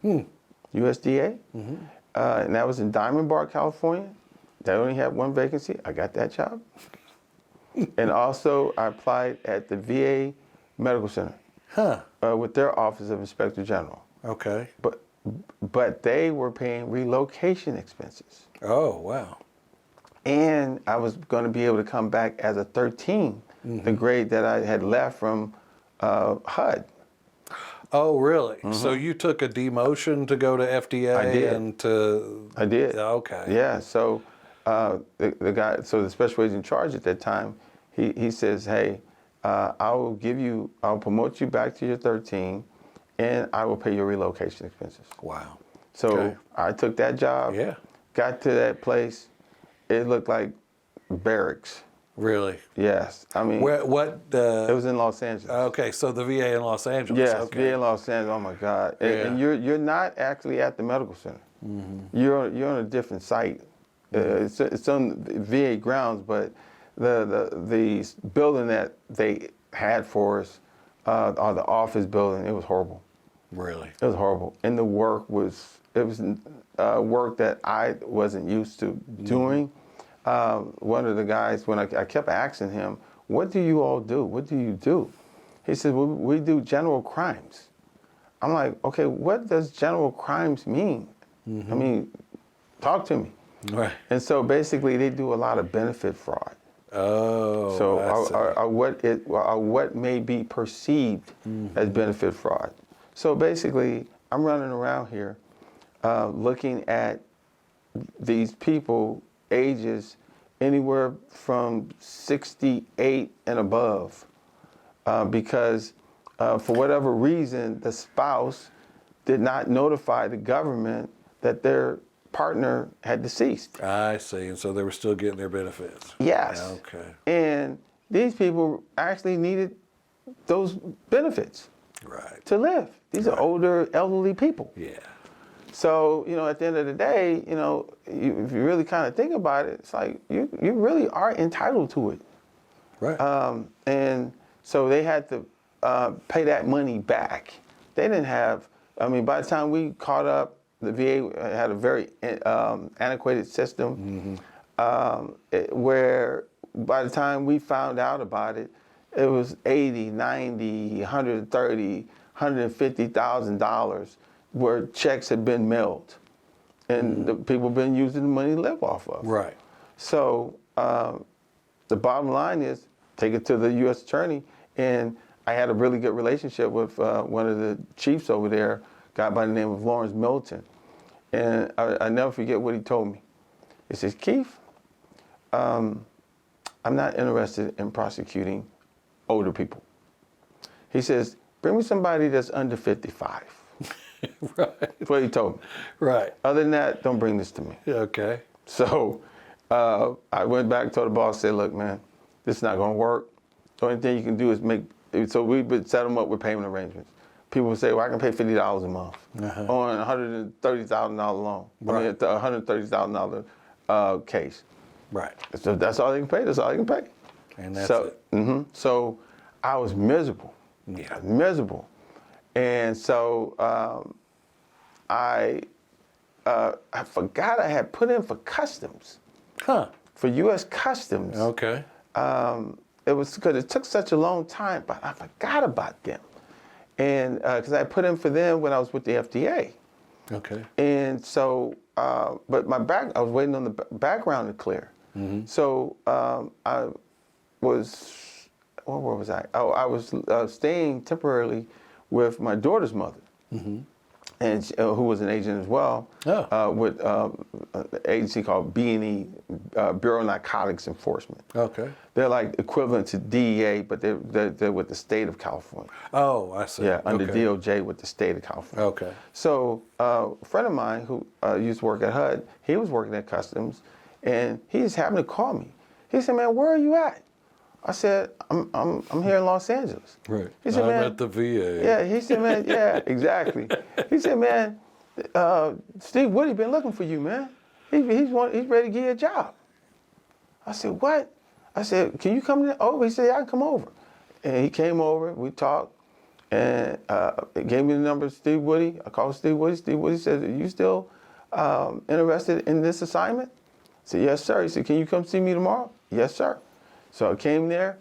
USDA, and that was in Diamond Bar, California. They only had one vacancy. I got that job. And also, I applied at the VA Medical Center with their Office of Inspector General. Okay. But they were paying relocation expenses. Oh, wow. And I was going to be able to come back as a 13, the grade that I had left from HUD. Oh, really? So you took a demotion to go to FDA? I did. I did. Okay. Yeah. So the guy, so the special agent in charge at that time, he says, hey, I'll promote you back to your 13, and I will pay your relocation expenses. Wow. So I took that job. Yeah. Got to that place. It looked like barracks. Really? Yes, I mean, What? it was in Los Angeles. Okay, so the VA in Los Angeles. Yes, Okay. VA in Los Angeles. Oh my God! And Yeah. you're not actually at the medical center. You're on a different site. It's on the VA grounds, but the building that they had for us, or the office building, it was horrible. Really? It was horrible, and the work was work that I wasn't used to doing. One of the guys, when I kept asking him, "What do you all do? What do you do?" He said, well, "We do general crimes." I'm like, "Okay, what does general crimes mean? I mean, talk to me." Right. And so basically, they do a lot of benefit fraud. Oh. So I see. what may be perceived as benefit fraud. So basically, I'm running around here looking at these people ages anywhere from 68 and above because for whatever reason, the spouse did not notify the government that their partner had deceased. I see. And so they were still getting their benefits. Yes. Okay. And these people actually needed those benefits Right. to live. These are older, elderly people. Yeah. So, at the end of the day, if you really kind of think about it, it's like you really are entitled to it. Right. And so they had to pay that money back. They didn't have, by the time we caught up, the VA had a very antiquated system where by the time we found out about it, it was $80, $90, $130, $150,000 where checks had been mailed. And the people have been using the money to live off of. Right. So the bottom line is take it to the U.S. attorney. And I had a really good relationship with one of the chiefs over there, a guy by the name of Lawrence Milton. And I never forget what he told me. He says, "Keith, I'm not interested in prosecuting older people." He says, "Bring me somebody that's under 55. Right. That's what he told me. Right. Other than that, don't bring this to me. Okay. So I went back, told the boss, said, "Look, man, this is not going to work. The only thing you can do is so we would set them up with payment arrangements. People would say, well, I can pay $50 a month on a $130,000 loan. Right. I mean, a $130,000 case. Right. So that's all they can pay. That's all they can pay. And that's so, it. So I was miserable. Yeah. Miserable. And so I forgot I had put in for customs. Huh. For U.S. Customs. Okay. It was because it took such a long time, but I forgot about them. And because I put in for them when I was with the FDA. Okay. And so, but I was waiting on the background to clear. So I was, where was I? Oh, I was staying temporarily with my daughter's mother. And who was an agent as well, with an agency called B&E, Bureau of Narcotics Enforcement. Okay. They're like equivalent to DEA, but they're with the state of California. Oh, I see. Yeah, under Okay. DOJ with the state of California. Okay. So a friend of mine who used to work at HUD, he was working at Customs, and he just happened to call me. He said, "Man, where are you at?" I said, I'm here in Los Angeles." Right. He said, I'm "Man," at the VA. yeah, he said, "Man, yeah, exactly." He said, "Man, Steve Woody been looking for you, man. He's ready to give you a job." I said, "What?" I said, "Can you come over?" He said, "Yeah, I can come over." And he came over, we talked, and it gave me the number of Steve Woody. I called Steve Woody. Steve Woody said, "Are you still interested in this assignment?" I said, "Yes, sir." He said, "Can you come see me tomorrow?" "Yes, sir." So I came there,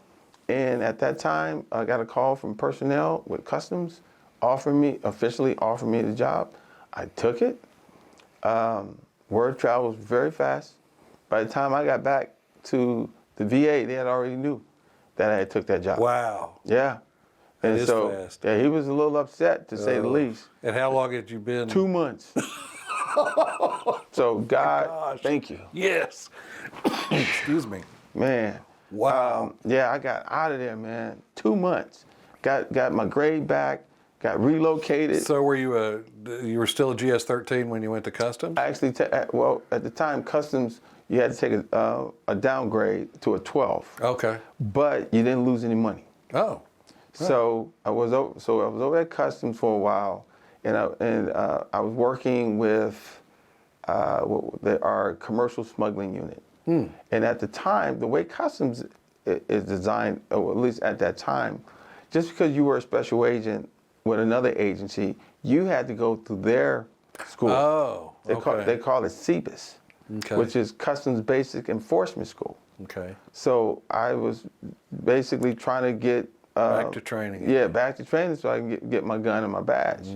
and at that time, I got a call from personnel with Customs officially offered me the job. I took it. Word travels very fast. By the time I got back to the VA, they had already knew that I had took that job. Wow. Yeah. And is so, fast. yeah, he was a little upset, to say the least. And how long had you been? 2 months. So, God, gosh. thank you. Yes. Excuse me. Man. Wow. Yeah, I got out of there, man. 2 months. Got my grade back. Got relocated. So were you were still a GS-13 when you went to Customs? I actually, at the time, Customs you had to take a downgrade to a 12. Okay. But you didn't lose any money. Oh. So I was over at Customs for a while, and I was working with our commercial smuggling unit. And at the time, the way Customs is designed, or at least at that time, just because you were a special agent with another agency, you had to go through their school. Oh. They call it CBIS, Okay. which is Customs Basic Enforcement School. Okay. So I was basically trying to get Back to training. Yeah, back to training so I can get my gun and my badge.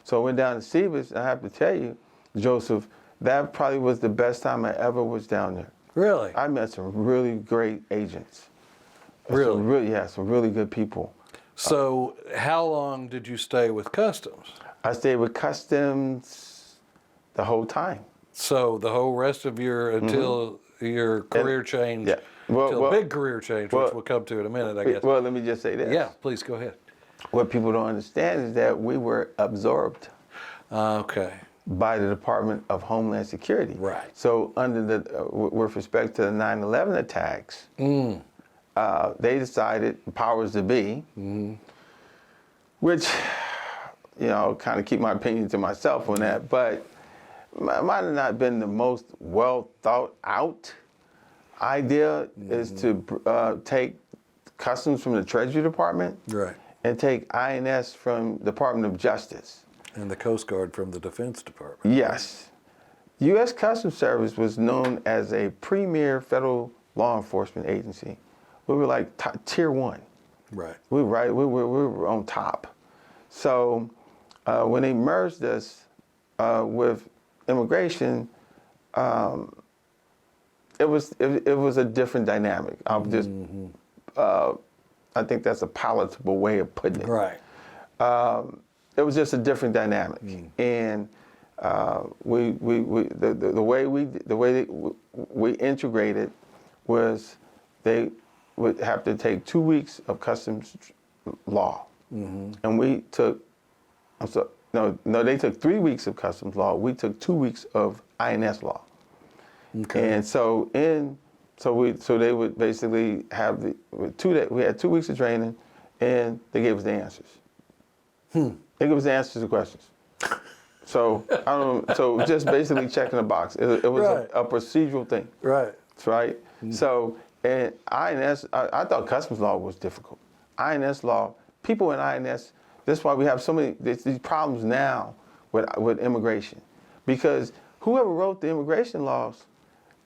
So I went down to CBIS, and I have to tell you, Joseph, that probably was the best time I ever was down there. Really? I met some really great agents. Really? Some really good people. So how long did you stay with Customs? I stayed with Customs the whole time. So the whole rest of until your career change, yeah. until big career change, which we'll come to in a minute, I guess. Well, let me just say this. Yeah, please go ahead. What people don't understand is that we were absorbed Okay. by the Department of Homeland Security. Right. So under with respect to the 9/11 attacks, they decided, powers to be, which, kind of keep my opinion to myself on that, but might have not been the most well thought out idea is to take Customs from the Treasury Department Right. and take INS from Department of Justice. And the Coast Guard from the Defense Department. Yes. U.S. Customs Service was known as a premier federal law enforcement agency. We were like tier one. Right. We were on top. So when they merged us with immigration, it was a different dynamic. I think that's a palatable way of putting it. Right. It was just a different dynamic, and the way we integrated was they would have to take 2 weeks of customs law, and we took. They took 3 weeks of customs law. We took 2 weeks of INS law, and so they would basically have we had 2 weeks of training, and they gave us the answers. They give us the answers to questions. So So just basically checking a box. It was Right. a procedural thing. Right. That's right. So and INS, I thought customs law was difficult. INS law, people in INS. That's why we have so many these problems now with immigration, because whoever wrote the immigration laws,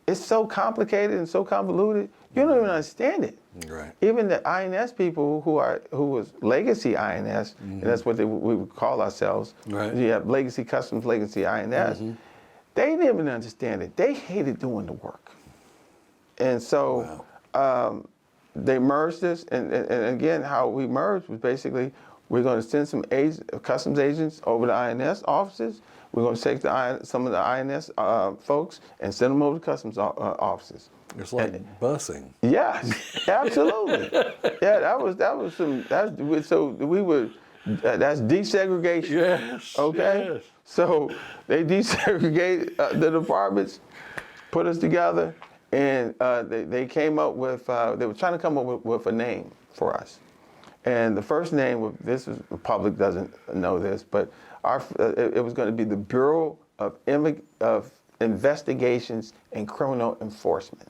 it's so complicated and so convoluted. You don't even understand it. Right. Even the INS people who was legacy INS, and that's what we would call ourselves. Right. You have legacy customs, legacy INS. They didn't even understand it. They hated doing the work. And so they merged this, and again, how we merged was basically we're going to send some customs agents over to INS offices. We're going to take some of the INS folks and send them over to customs offices. It's like busing. Yes, absolutely. Yeah, that's desegregation. Yes. Okay. Yes. So they desegregated the departments, put us together, and they came up with. They were trying to come up with a name for us, and the first name the public doesn't know this, but it was going to be the Bureau of Investigations and Criminal Enforcement.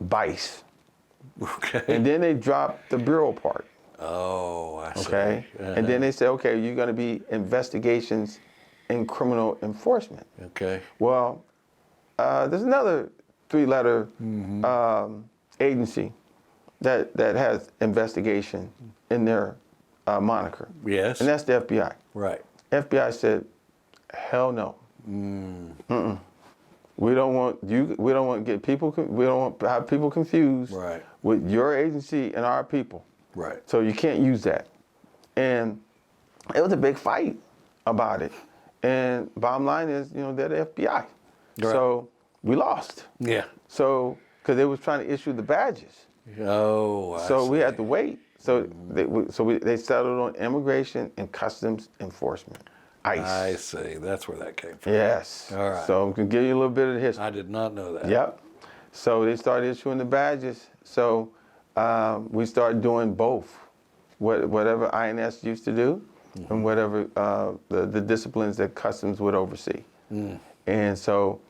BICE. Okay. And then they dropped the bureau part. Oh, I see. Okay. And then they said, okay, you're going to be investigations and criminal enforcement. Okay. Well, there's another 3-letter agency that has investigation in their moniker. Yes. And that's the FBI. Right. FBI said, hell no. We don't want you. We don't want to get people. We don't want to have people confused Right. with your agency and our people. Right. So you can't use that. And it was a big fight about it. And bottom line is, they're the FBI. Right. So we lost. Yeah. So because they was trying to issue the badges. Oh, I So see. we had to wait. So they settled on immigration and customs enforcement, ICE. I see. That's where that came from. Yes. All right. So I can give you a little bit of the history. I did not know that. Yep. So they started issuing the badges. So we started doing both, whatever INS used to do, and whatever the disciplines that Customs would oversee. And so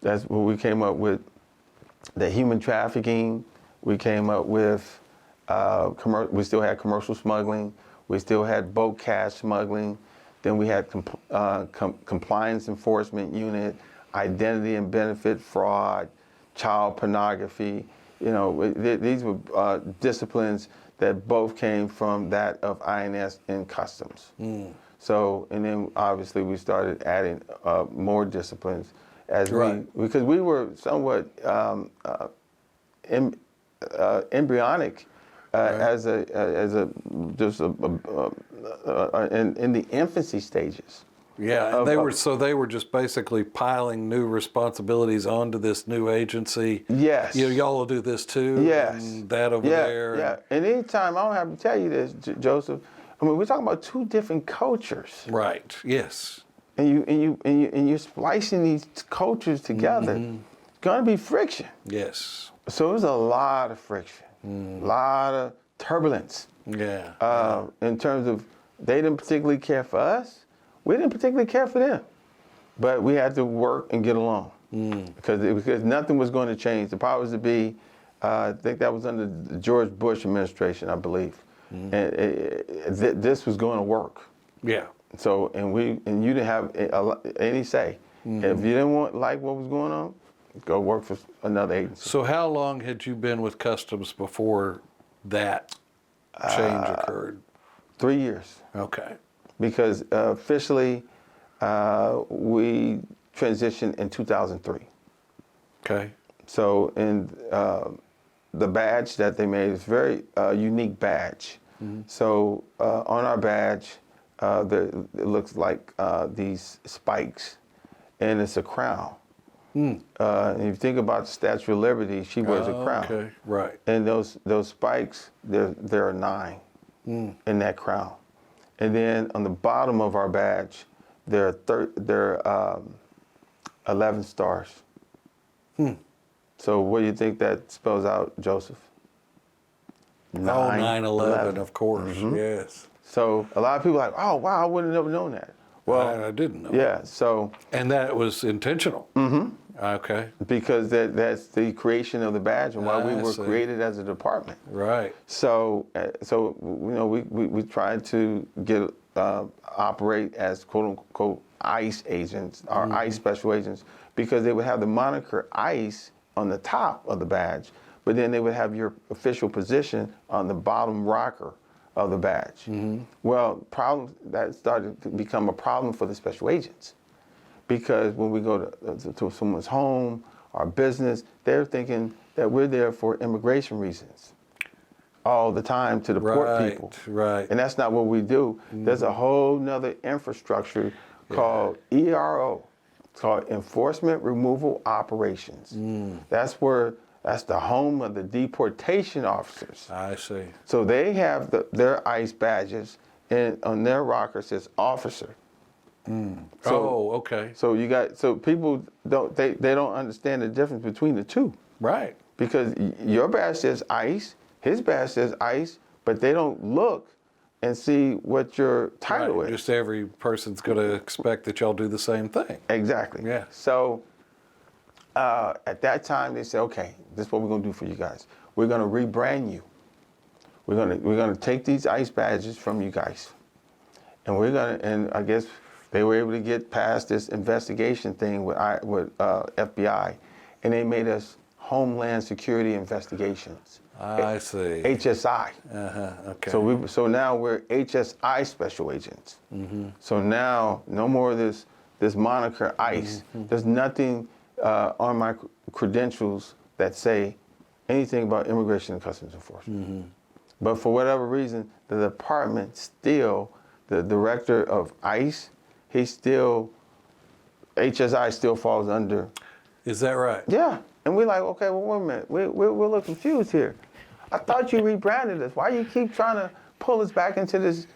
that's what we came up with. The human trafficking. We came up with. We still had commercial smuggling. We still had boat cash smuggling. Then we had compliance enforcement unit, identity and benefit fraud, child pornography. You know, these were disciplines that both came from that of INS and Customs. So, and then obviously we started adding more disciplines as because we were somewhat embryonic in the infancy stages. Yeah, and they were just basically piling new responsibilities onto this new agency. Yes. You know, y'all will do this too. Yes. And that over there. Yeah. And anytime, I don't have to tell you this, Joseph. I mean, we're talking about two different cultures. Right. Yes. And you're splicing these cultures together. It's gonna be friction. Yes. So there's a lot of friction, a lot of turbulence. Yeah. In terms of they didn't particularly care for us, we didn't particularly care for them, but we had to work and get along because nothing was going to change. The powers that be, I think that was under the George Bush administration, I believe, and this was going to work. Yeah. So and you didn't have any say. If you didn't like what was going on, go work for another agency. So how long had you been with Customs before that change occurred? 3 years. Okay. Because officially we transitioned in 2003. Okay. So in the badge that they made is a very unique badge. So on our badge, it looks like these spikes, and it's a crown. And if you think about the Statue of Liberty, she wears a crown. Okay, right. And those spikes, there are 9 in that crown. And then on the bottom of our badge, there are 11 stars. So what do you think that spells out, Joseph? 9/11, of course. Yes. So a lot of people are like, oh, wow, I would have never known that. Well, I didn't know. Yeah, so. And that was intentional. Okay. Because that's the creation of the badge and why we were created as a department. Right. So you know, we tried to operate as quote unquote ICE agents, or ICE special agents, because they would have the moniker ICE on the top of the badge, but then they would have your official position on the bottom rocker of the badge. Well, that started to become a problem for the special agents, because when we go to someone's home or business, they're thinking that we're there for immigration reasons all the time to deport people. Right. And that's not what we do. There's a whole nother infrastructure called ERO. It's called Enforcement Removal Operations. That's the home of the deportation officers. I see. So they have their ICE badges, and on their rocker says officer. So, okay. So people don't understand the difference between the two. Right. Because your badge says ICE, his badge says ICE, but they don't look and see what your title is. Just every person's going to expect that y'all do the same thing. Exactly. Yeah. So at that time they said, okay, this is what we're going to do for you guys. We're going to rebrand you. We're going to take these ICE badges from you guys, and I guess they were able to get past this investigation thing with FBI, and they made us Homeland Security Investigations. I see. HSI. Okay. So now we're HSI special agents. So now no more of this moniker ICE. There's nothing on my credentials that say anything about Immigration and Customs Enforcement. But for whatever reason, the department still, the director of ICE, HSI still falls under. Is that right? Yeah. And we're like, okay, well, wait a minute. We're a little confused here. I thought you rebranded us. Why you keep trying to pull us back into this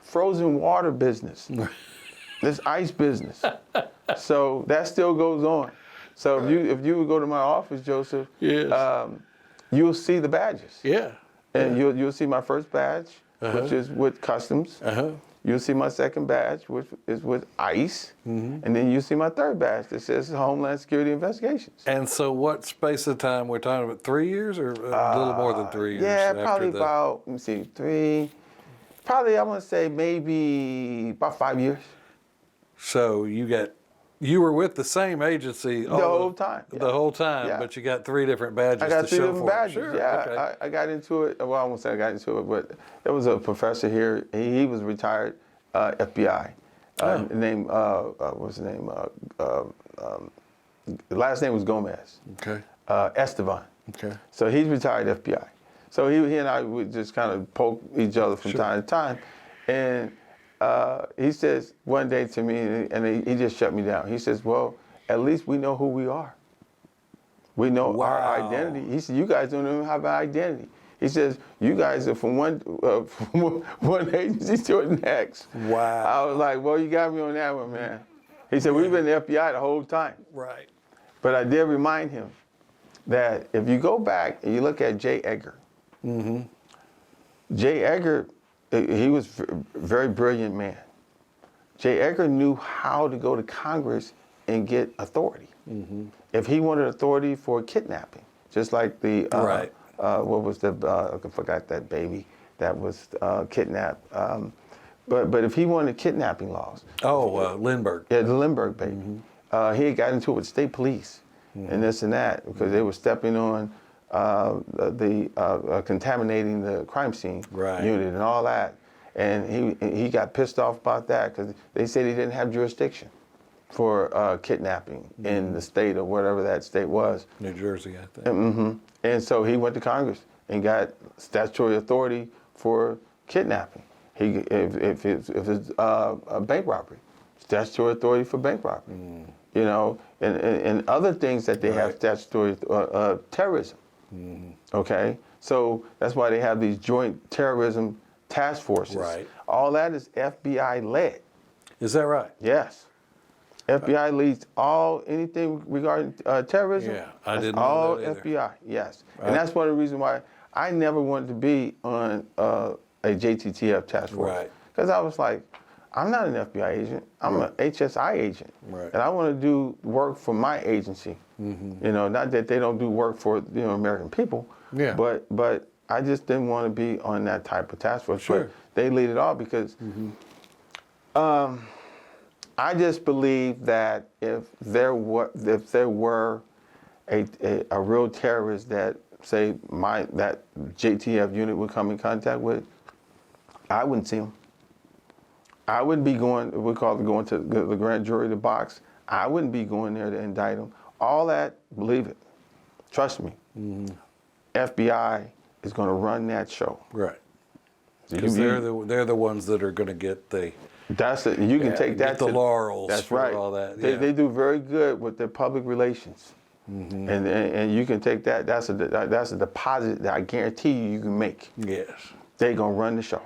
frozen water business, this ice business. So that still goes on. So if you would go to my office, Joseph, Yes. You'll see the badges. Yeah. And you'll see my first badge, which is with Customs. You'll see my second badge, which is with ICE. And then you see my third badge that says Homeland Security Investigations. And so what space of time we're talking about? 3 years or a little more than 3 years? Yeah, after probably the... about, let me see, probably I want to say maybe about 5 years. So you were with the same agency The whole time. Yeah. The whole time, Yeah. but you got 3 different badges I got to 3 show different for it. badges. Sure. Yeah, Okay. I got into it. Well, I won't say I got into it, but there was a professor here. He was retired FBI. Name what's his name? The last name was Gomez. Okay. Esteban. Okay. So he's retired FBI. So he and I would just kind of poke each other from time to time, and he says one day to me, and he just shut me down. He says, "Well, at least we know who we are. We know our identity." He said, "You guys don't even have an identity." He says, "You guys are from one agency to the next." Wow. I was like, "Well, you got me on that one, man." He said, "We've been the FBI the whole time." Right. But I did remind him that if you go back and you look at J. Edgar, J. Edgar, he was a very brilliant man. J. Edgar knew how to go to Congress and get authority. If he wanted authority for kidnapping, just like the Right. What was the I forgot that baby that was kidnapped. But if he wanted kidnapping laws, Lindbergh. yeah, the Lindbergh baby, he had got into it with state police and this and that because they were stepping on contaminating the crime scene unit and all that, and he got pissed off about that because they said he didn't have jurisdiction for kidnapping in the state or whatever that state was. New Jersey, I think. And so he went to Congress and got statutory authority for kidnapping. If it's a bank robbery, statutory authority for bank robbery. You know, and other things that they have statutory terrorism. Okay, so that's why they have these joint terrorism task forces. Right. All that is FBI led. Is that right? Yes. FBI leads anything regarding terrorism. Yeah, I didn't all know that either. FBI, yes. And that's one of the reasons why I never wanted to be on a JTTF task force. Right. Because I was like, I'm not an FBI agent. I'm an HSI agent. Right. And I want to do work for my agency. You know, not that they don't do work for American people. Yeah. But I just didn't want to be on that type of task force. Sure. But they lead it all because I just believe that if there were a real terrorist that say that JTF unit would come in contact with, I wouldn't see him. I wouldn't be going to the grand jury to box. I wouldn't be going there to indict him. All that, believe it, trust me. FBI is going to run that show. Right. Because they're the ones that are going to get the. That's it. You can take that get the laurels. That's for right. All that. They do very good with their public relations, and you can take that. That's a deposit that I guarantee you can make. Yes. They're gonna run the show.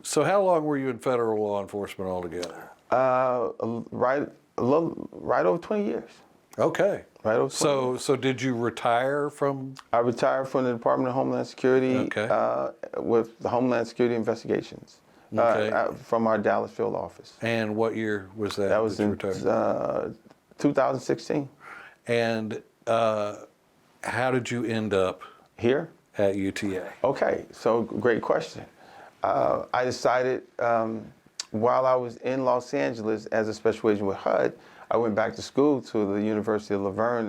So how long were you in federal law enforcement altogether? Right over 20 years. Okay. Right over 20 So did you retire from? I retired from the Department of Homeland Security with the Homeland Security Investigations from our Dallas field office. And what year was that? That was in 2016. And how did you end up Here? at UTA? Okay, so great question. I decided while I was in Los Angeles as a special agent with HUD, I went back to school to the University of Laverne,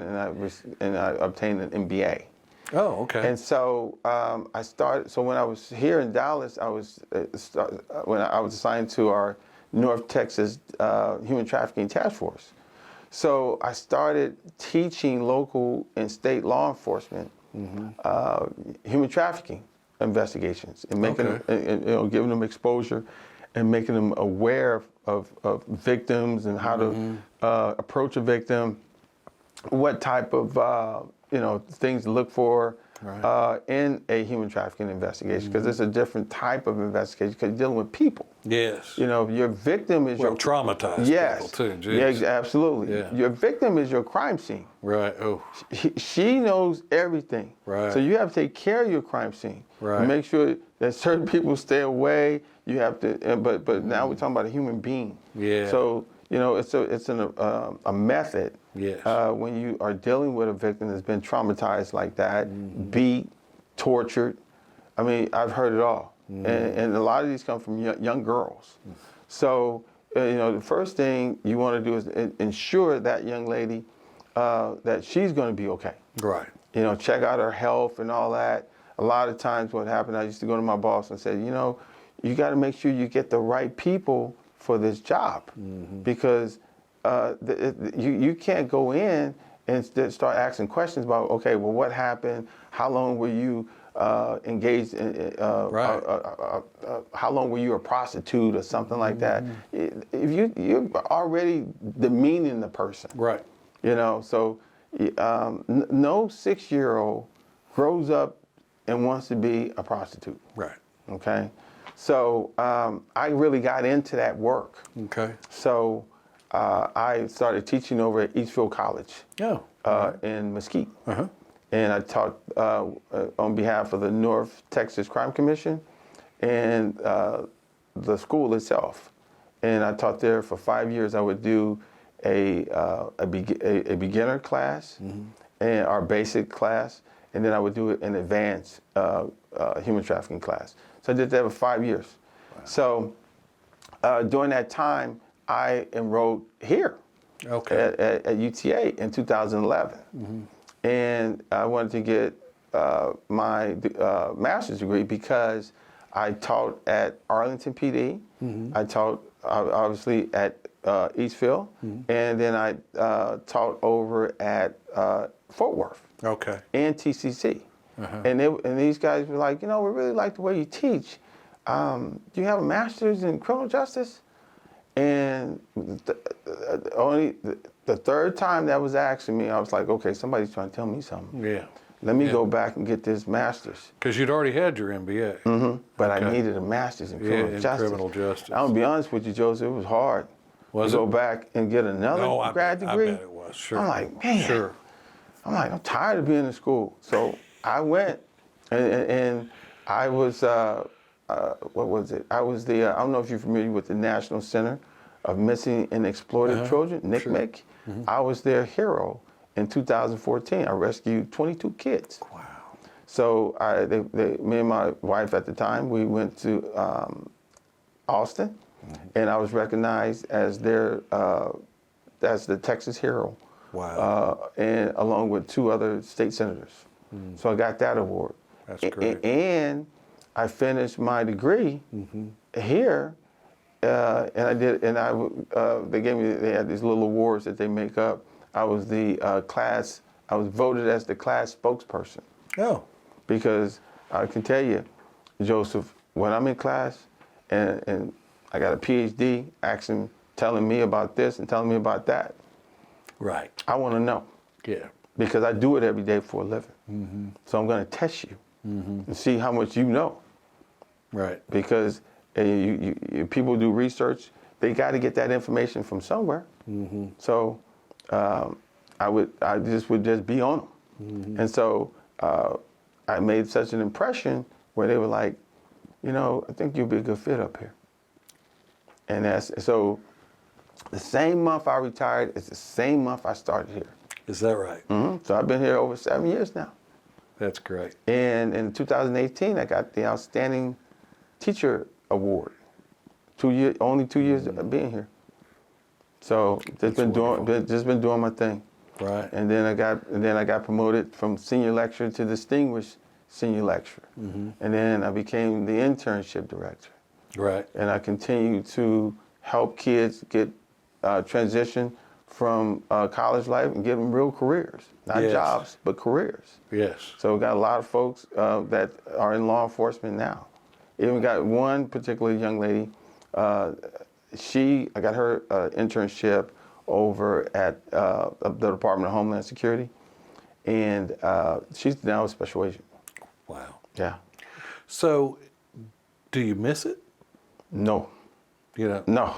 and I obtained an MBA. Oh, okay. And so I started. So when I was here in Dallas, I was assigned to our North Texas Human Trafficking Task Force. So I started teaching local and state law enforcement human trafficking investigations and making them, giving them exposure and making them aware of victims and how to approach a victim, what type of things to look for, in a human trafficking investigation, because it's a different type of investigation, because you're dealing with people. Yes. You know, your victim is your traumatized yes, people too. yes, absolutely. Yeah. Your victim is your crime scene. Right. Oh. She knows everything. Right. So you have to take care of your crime scene. Right. And make sure that certain people stay away. You have to, but now we're talking about a human being. Yeah. So you know, it's a method. Yes. When you are dealing with a victim that's been traumatized like that, beat, tortured. I mean, I've heard it all. And a lot of these come from young girls. So, you know, the first thing you want to do is ensure that young lady that she's going to be okay. Right. You know, check out her health and all that. A lot of times what happened, I used to go to my boss and say, you know, you got to make sure you get the right people for this job, because you can't go in and start asking questions about, okay, well, what happened? How long were you engaged in, how long were you a prostitute or something like that? If you're already demeaning the person. Right. You know, so no 6-year-old grows up and wants to be a prostitute. Right. Okay. So I really got into that work. Okay. So I started teaching over at Eastfield College in Mesquite. And I taught on behalf of the North Texas Crime Commission and the school itself. And I taught there for 5 years. I would do a beginner class and our basic class, and then I would do an advanced human trafficking class. So I did that for 5 years. Wow. So during that time, I enrolled here at UTA in 2011. And I wanted to get my master's degree because I taught at Arlington PD. I taught obviously at Eastfield, and then I taught over at Fort Worth. Okay. And TCC. And these guys were like, you know, we really like the way you teach. Do you have a master's in criminal justice? And only the third time that was asking me, I was like, okay, somebody's trying to tell me something. Yeah. Let me go back and get this master's. Because you'd already had your MBA. But I needed a master's in criminal justice. Criminal justice. I'm gonna be honest with you, Joseph, it was hard to go back and get another grad degree. I bet it was. Sure. I'm like, man. Sure. I'm like, I'm tired of being in school. So I went, and I was, what was it? I was the, I don't know if you're familiar with the National Center of Missing and Exploited Children, NCMEC. I was their hero in 2014. I rescued 22 kids. Wow. So me and my wife at the time, we went to Austin, and I was recognized as their, as the Texas hero. Wow. And along with 2 other state senators. So I got that award. That's great. And I finished my degree here, and I did. And they gave me. They had these little awards that they make up. I was the class. I was voted as the class spokesperson. Oh. Because I can tell you, Joseph, when I'm in class, and I got a PhD, telling me about this and telling me about that. Right. I want to know. Yeah. Because I do it every day for a living. So I'm going to test you and see how much you know. Right. Because people do research, they got to get that information from somewhere. So I just would just be on them. And so I made such an impression where they were like, you know, I think you'll be a good fit up here. And so the same month I retired is the same month I started here. Is that right? So I've been here over 7 years now. That's great. And in 2018, I got the Outstanding Teacher Award. Only 2 years of being here. So just been doing my thing. Right. And then I got promoted from senior lecturer to distinguished senior lecturer. And then I became the internship director. Right. And I continue to help kids get transition from college life and give them real careers, not jobs, but careers. Yes. So we got a lot of folks that are in law enforcement now. Even got one particular young lady. I got her internship over at the Department of Homeland Security, and she's now a special agent. Wow. Yeah. So, do you miss it? No. You know, No.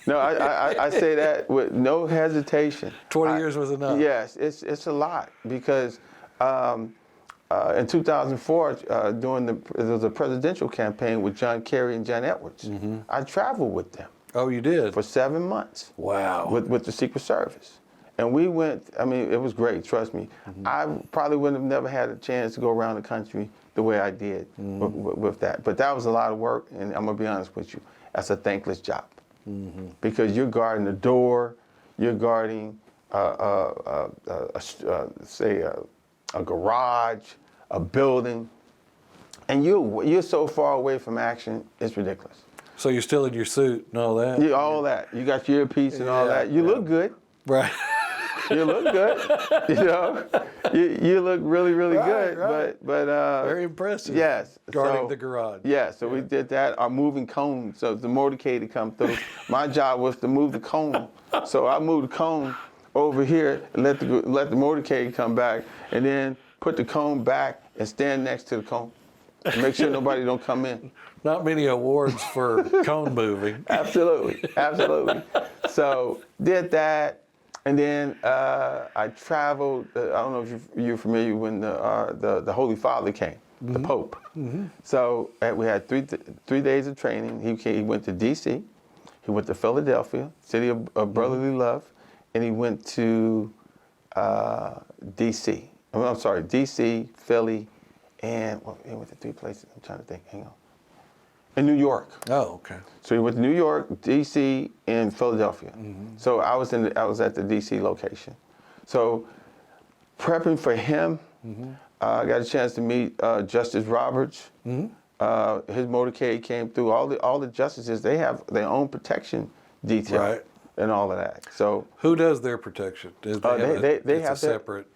No, I say that with no hesitation. 20 years was enough. Yes, it's a lot because in 2004, there was a presidential campaign with John Kerry and John Edwards. I traveled with them Oh, you did? for 7 months. Wow. With the Secret Service. And we went, I mean, it was great, trust me. I probably would have never had a chance to go around the country the way I did with that. But that was a lot of work, and I'm going to be honest with you, that's a thankless job. Because you're guarding the door, you're guarding, say, a garage, a building, and you're so far away from action, it's ridiculous. So you're still in your suit and all that? All that. You got your earpiece and all that. You look good. Right. You look good. You know, you look really, really good. Right. But Very impressive. yes. Guarding the garage. Yeah. So we did that. Our moving cone. So the motorcade to come through. My job was to move the cone. So I moved the cone over here and let the motorcade come back, and then put the cone back and stand next to the cone, and make sure nobody don't come in. Not many awards for cone moving. Absolutely, absolutely. So did that, and then I traveled. I don't know if you're familiar when the Holy Father came, the Pope. So we had three days of training. He went to D.C., he went to Philadelphia, city of brotherly love, and he went to D.C. I'm sorry, D.C., Philly, and he went to 3 places. I'm trying to think. Hang on. In New York. Oh, okay. So he went to New York, D.C., and Philadelphia. So I was at the D.C. location. So prepping for him, I got a chance to meet Justice Roberts. His motorcade came through. All the justices, they have their own protection detail, Right. and all of that. So Who does their protection? they It's have a separate.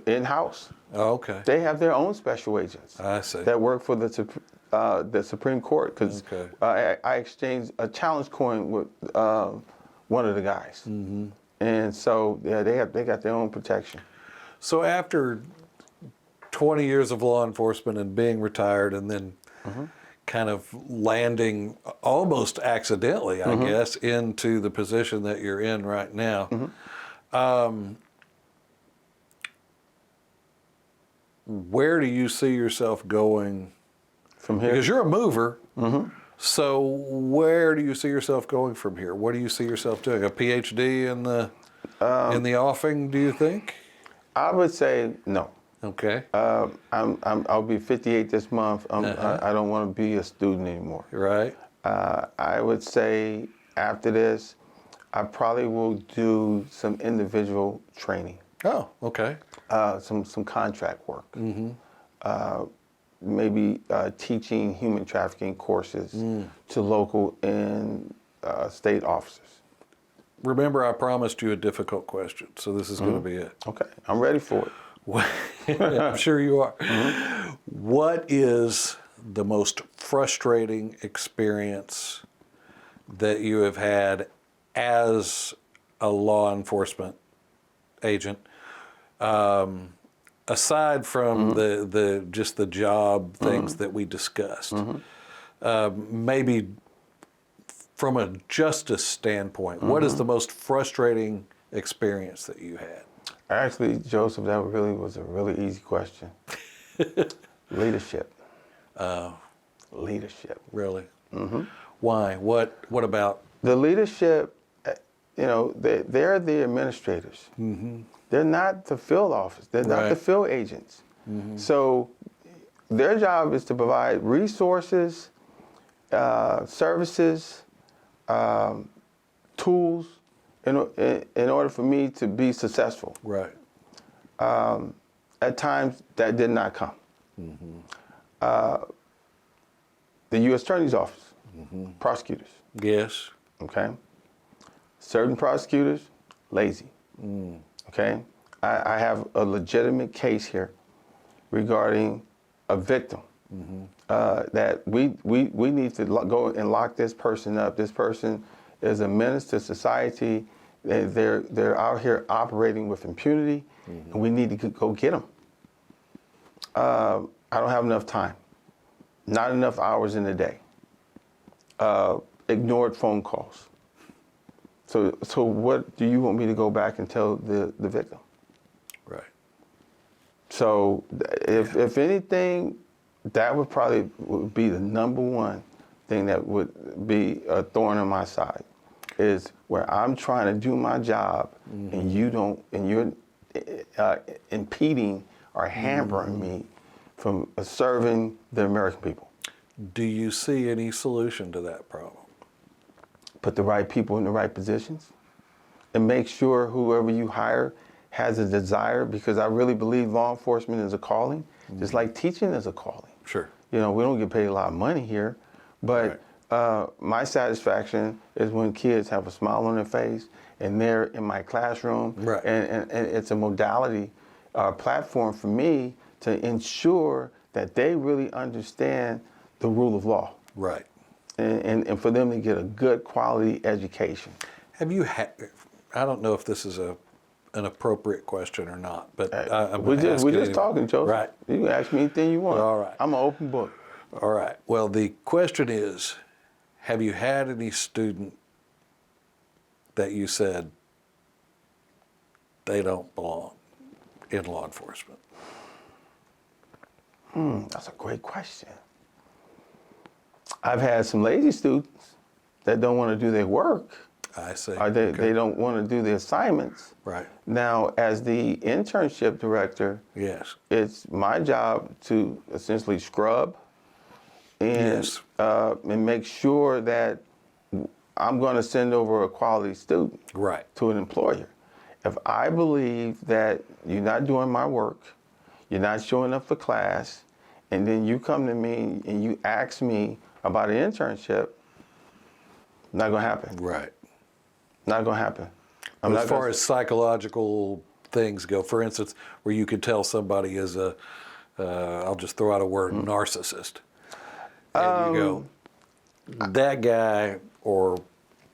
in-house. Oh, okay. They have their own special agents I see. that work for the Supreme Court, because Okay. I exchanged a challenge coin with one of the guys, and so yeah, they got their own protection. So after 20 years of law enforcement and being retired, and then kind of landing almost accidentally, I guess, into the position that you're in right now. Where do you see yourself going From here, Because you're a mover. So where do you see yourself going from here? What do you see yourself doing? A PhD in the offing? Do you think? I would say no. Okay. I'll be 58 this month. I don't want to be a student anymore. Right. I would say after this, I probably will do some individual training. Oh, okay. Some contract work. Maybe teaching human trafficking courses to local and state officers. Remember, I promised you a difficult question, so this is going to be it. Okay, I'm ready for it. I'm sure you are. What is the most frustrating experience that you have had as a law enforcement agent, aside from the just the job things that we discussed? Maybe from a justice standpoint, what is the most frustrating experience that you had? Actually, Joseph, that really was a really easy question. Leadership. Leadership. Really? Why? What about? The leadership, they're the administrators. They're not the field office. They're not the field agents. So their job is to provide resources, services, tools in order for me to be successful. Right. At times, that did not come. The U.S. Attorney's Office, prosecutors. Yes. Okay. Certain prosecutors, lazy. Okay. I have a legitimate case here regarding a victim that we need to go and lock this person up. This person is a menace to society. They're out here operating with impunity, and we need to go get them. I don't have enough time. Not enough hours in the day. Ignored phone calls. So what do you want me to go back and tell the victim? Right. So if anything, that would probably be the number one thing that would be a thorn in my side, is where I'm trying to do my job and you're impeding or hampering me from serving the American people. Do you see any solution to that problem? Put the right people in the right positions and make sure whoever you hire has a desire, because I really believe law enforcement is a calling, just like teaching is a calling. Sure. You know, we don't get paid a lot of money here, but my satisfaction is when kids have a smile on their face and they're in my classroom, Right. and it's a modality platform for me to ensure that they really understand the rule of law. Right. And for them to get a good quality education. Have you had, I don't know if this is an appropriate question or not, but I'm We're just anyway. talking, Joseph. Right. You can ask me anything you want. All right. I'm an open book. All right. Well, the question is, have you had any student that you said they don't belong in law enforcement? That's a great question. I've had some lazy students that don't want to do their work, I see. or they Okay. don't want to do the assignments. Right. Now, as the internship director, Yes. it's my job to essentially scrub and, Yes. And make sure that I'm going to send over a quality student Right. to an employer. If I believe that you're not doing my work, you're not showing up for class, and then you come to me and you ask me about an internship, not going to happen. Right. Not going to happen. But not as far gonna- as psychological things go, for instance, where you could tell somebody is a, I'll just throw out a word, narcissist. And you go, that guy, or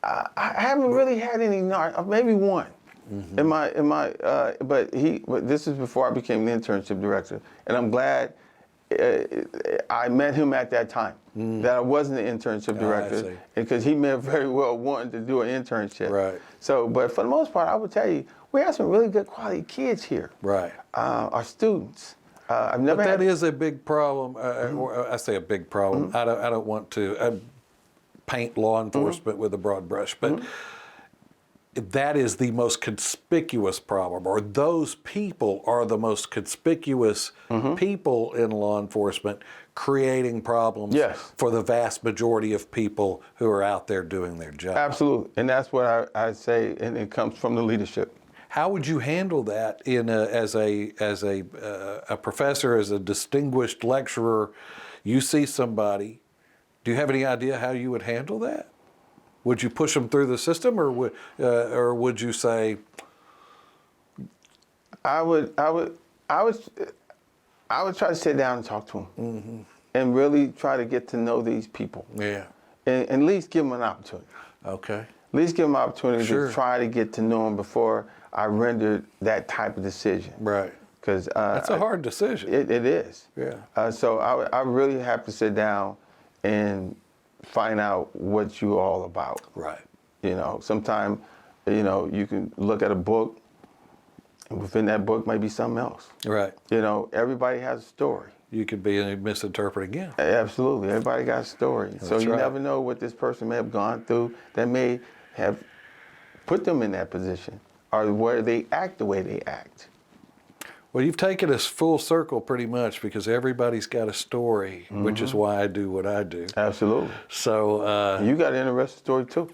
I haven't really had any, maybe one. But this is before I became the internship director, and I'm glad I met him at that time. That I wasn't the internship I director, see. because he may have very well wanted to do an internship. Right. So, but for the most part, I would tell you, we have some really good quality kids here. right. Our students. I've never But had. that is a big problem. Or I say a big problem. I don't want to paint law enforcement with a broad brush, but that is the most conspicuous problem, or those people are the most conspicuous people in law enforcement, creating problems Yes. for the vast majority of people who are out there doing their job. Absolutely, and that's what I say, and it comes from the leadership. How would you handle that as a professor, as a distinguished lecturer? You see somebody. Do you have any idea how you would handle that? Would you push them through the system, or would you say? I would try to sit down and talk to them, and really try to get to know these people, Yeah. and at least give them an opportunity. Okay. At least give them an opportunity Sure. to try to get to know them before I rendered that type of decision. Right. Because That's a hard decision. It is. Yeah. So I really have to sit down and find out what you all about. Right. You know, sometimes, you can look at a book, and within that book might be something else. Right. Everybody has a story. You could be misinterpreting again. Absolutely. Everybody got a story. So That's you right. never know what this person may have gone through that may have put them in that position, or where they act the way they act. Well, you've taken us full circle pretty much, because everybody's got a story, which is why I do what I do. Absolutely. So You got an interesting story too.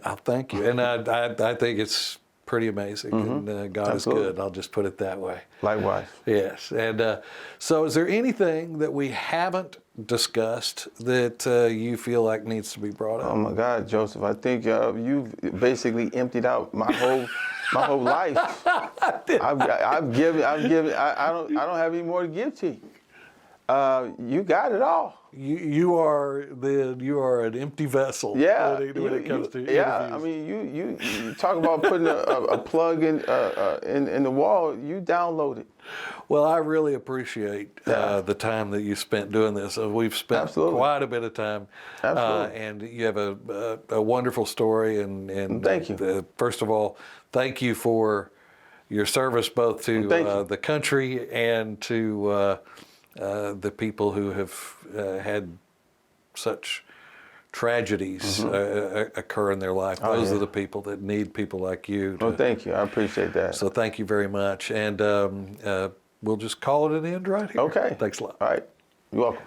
I thank you, and I think it's pretty amazing, and God Absolutely. is good. I'll just put it that way. Likewise. Yes, and so is there anything that we haven't discussed that you feel like needs to be brought Oh up? my God, Joseph! I think you've basically emptied out my whole life. I've given. I don't have any more to give to you. You got it all. You are an empty vessel. Yeah. When it comes to yeah. interviews. I mean, you talk about putting a plug in the wall. You download it. Well, I really appreciate the time that you spent doing this. We've spent Absolutely. quite a bit of time, Absolutely. and you have a wonderful story. And Thank you. first of all, thank you for your service both to Thank you. the country and to the people who have had such tragedies occur in their life. Oh, Those are yeah. the people that need people like you. Well, thank you. I appreciate that. So thank you very much. And we'll just call it an end right here. Okay. Thanks a lot. All right. You're welcome.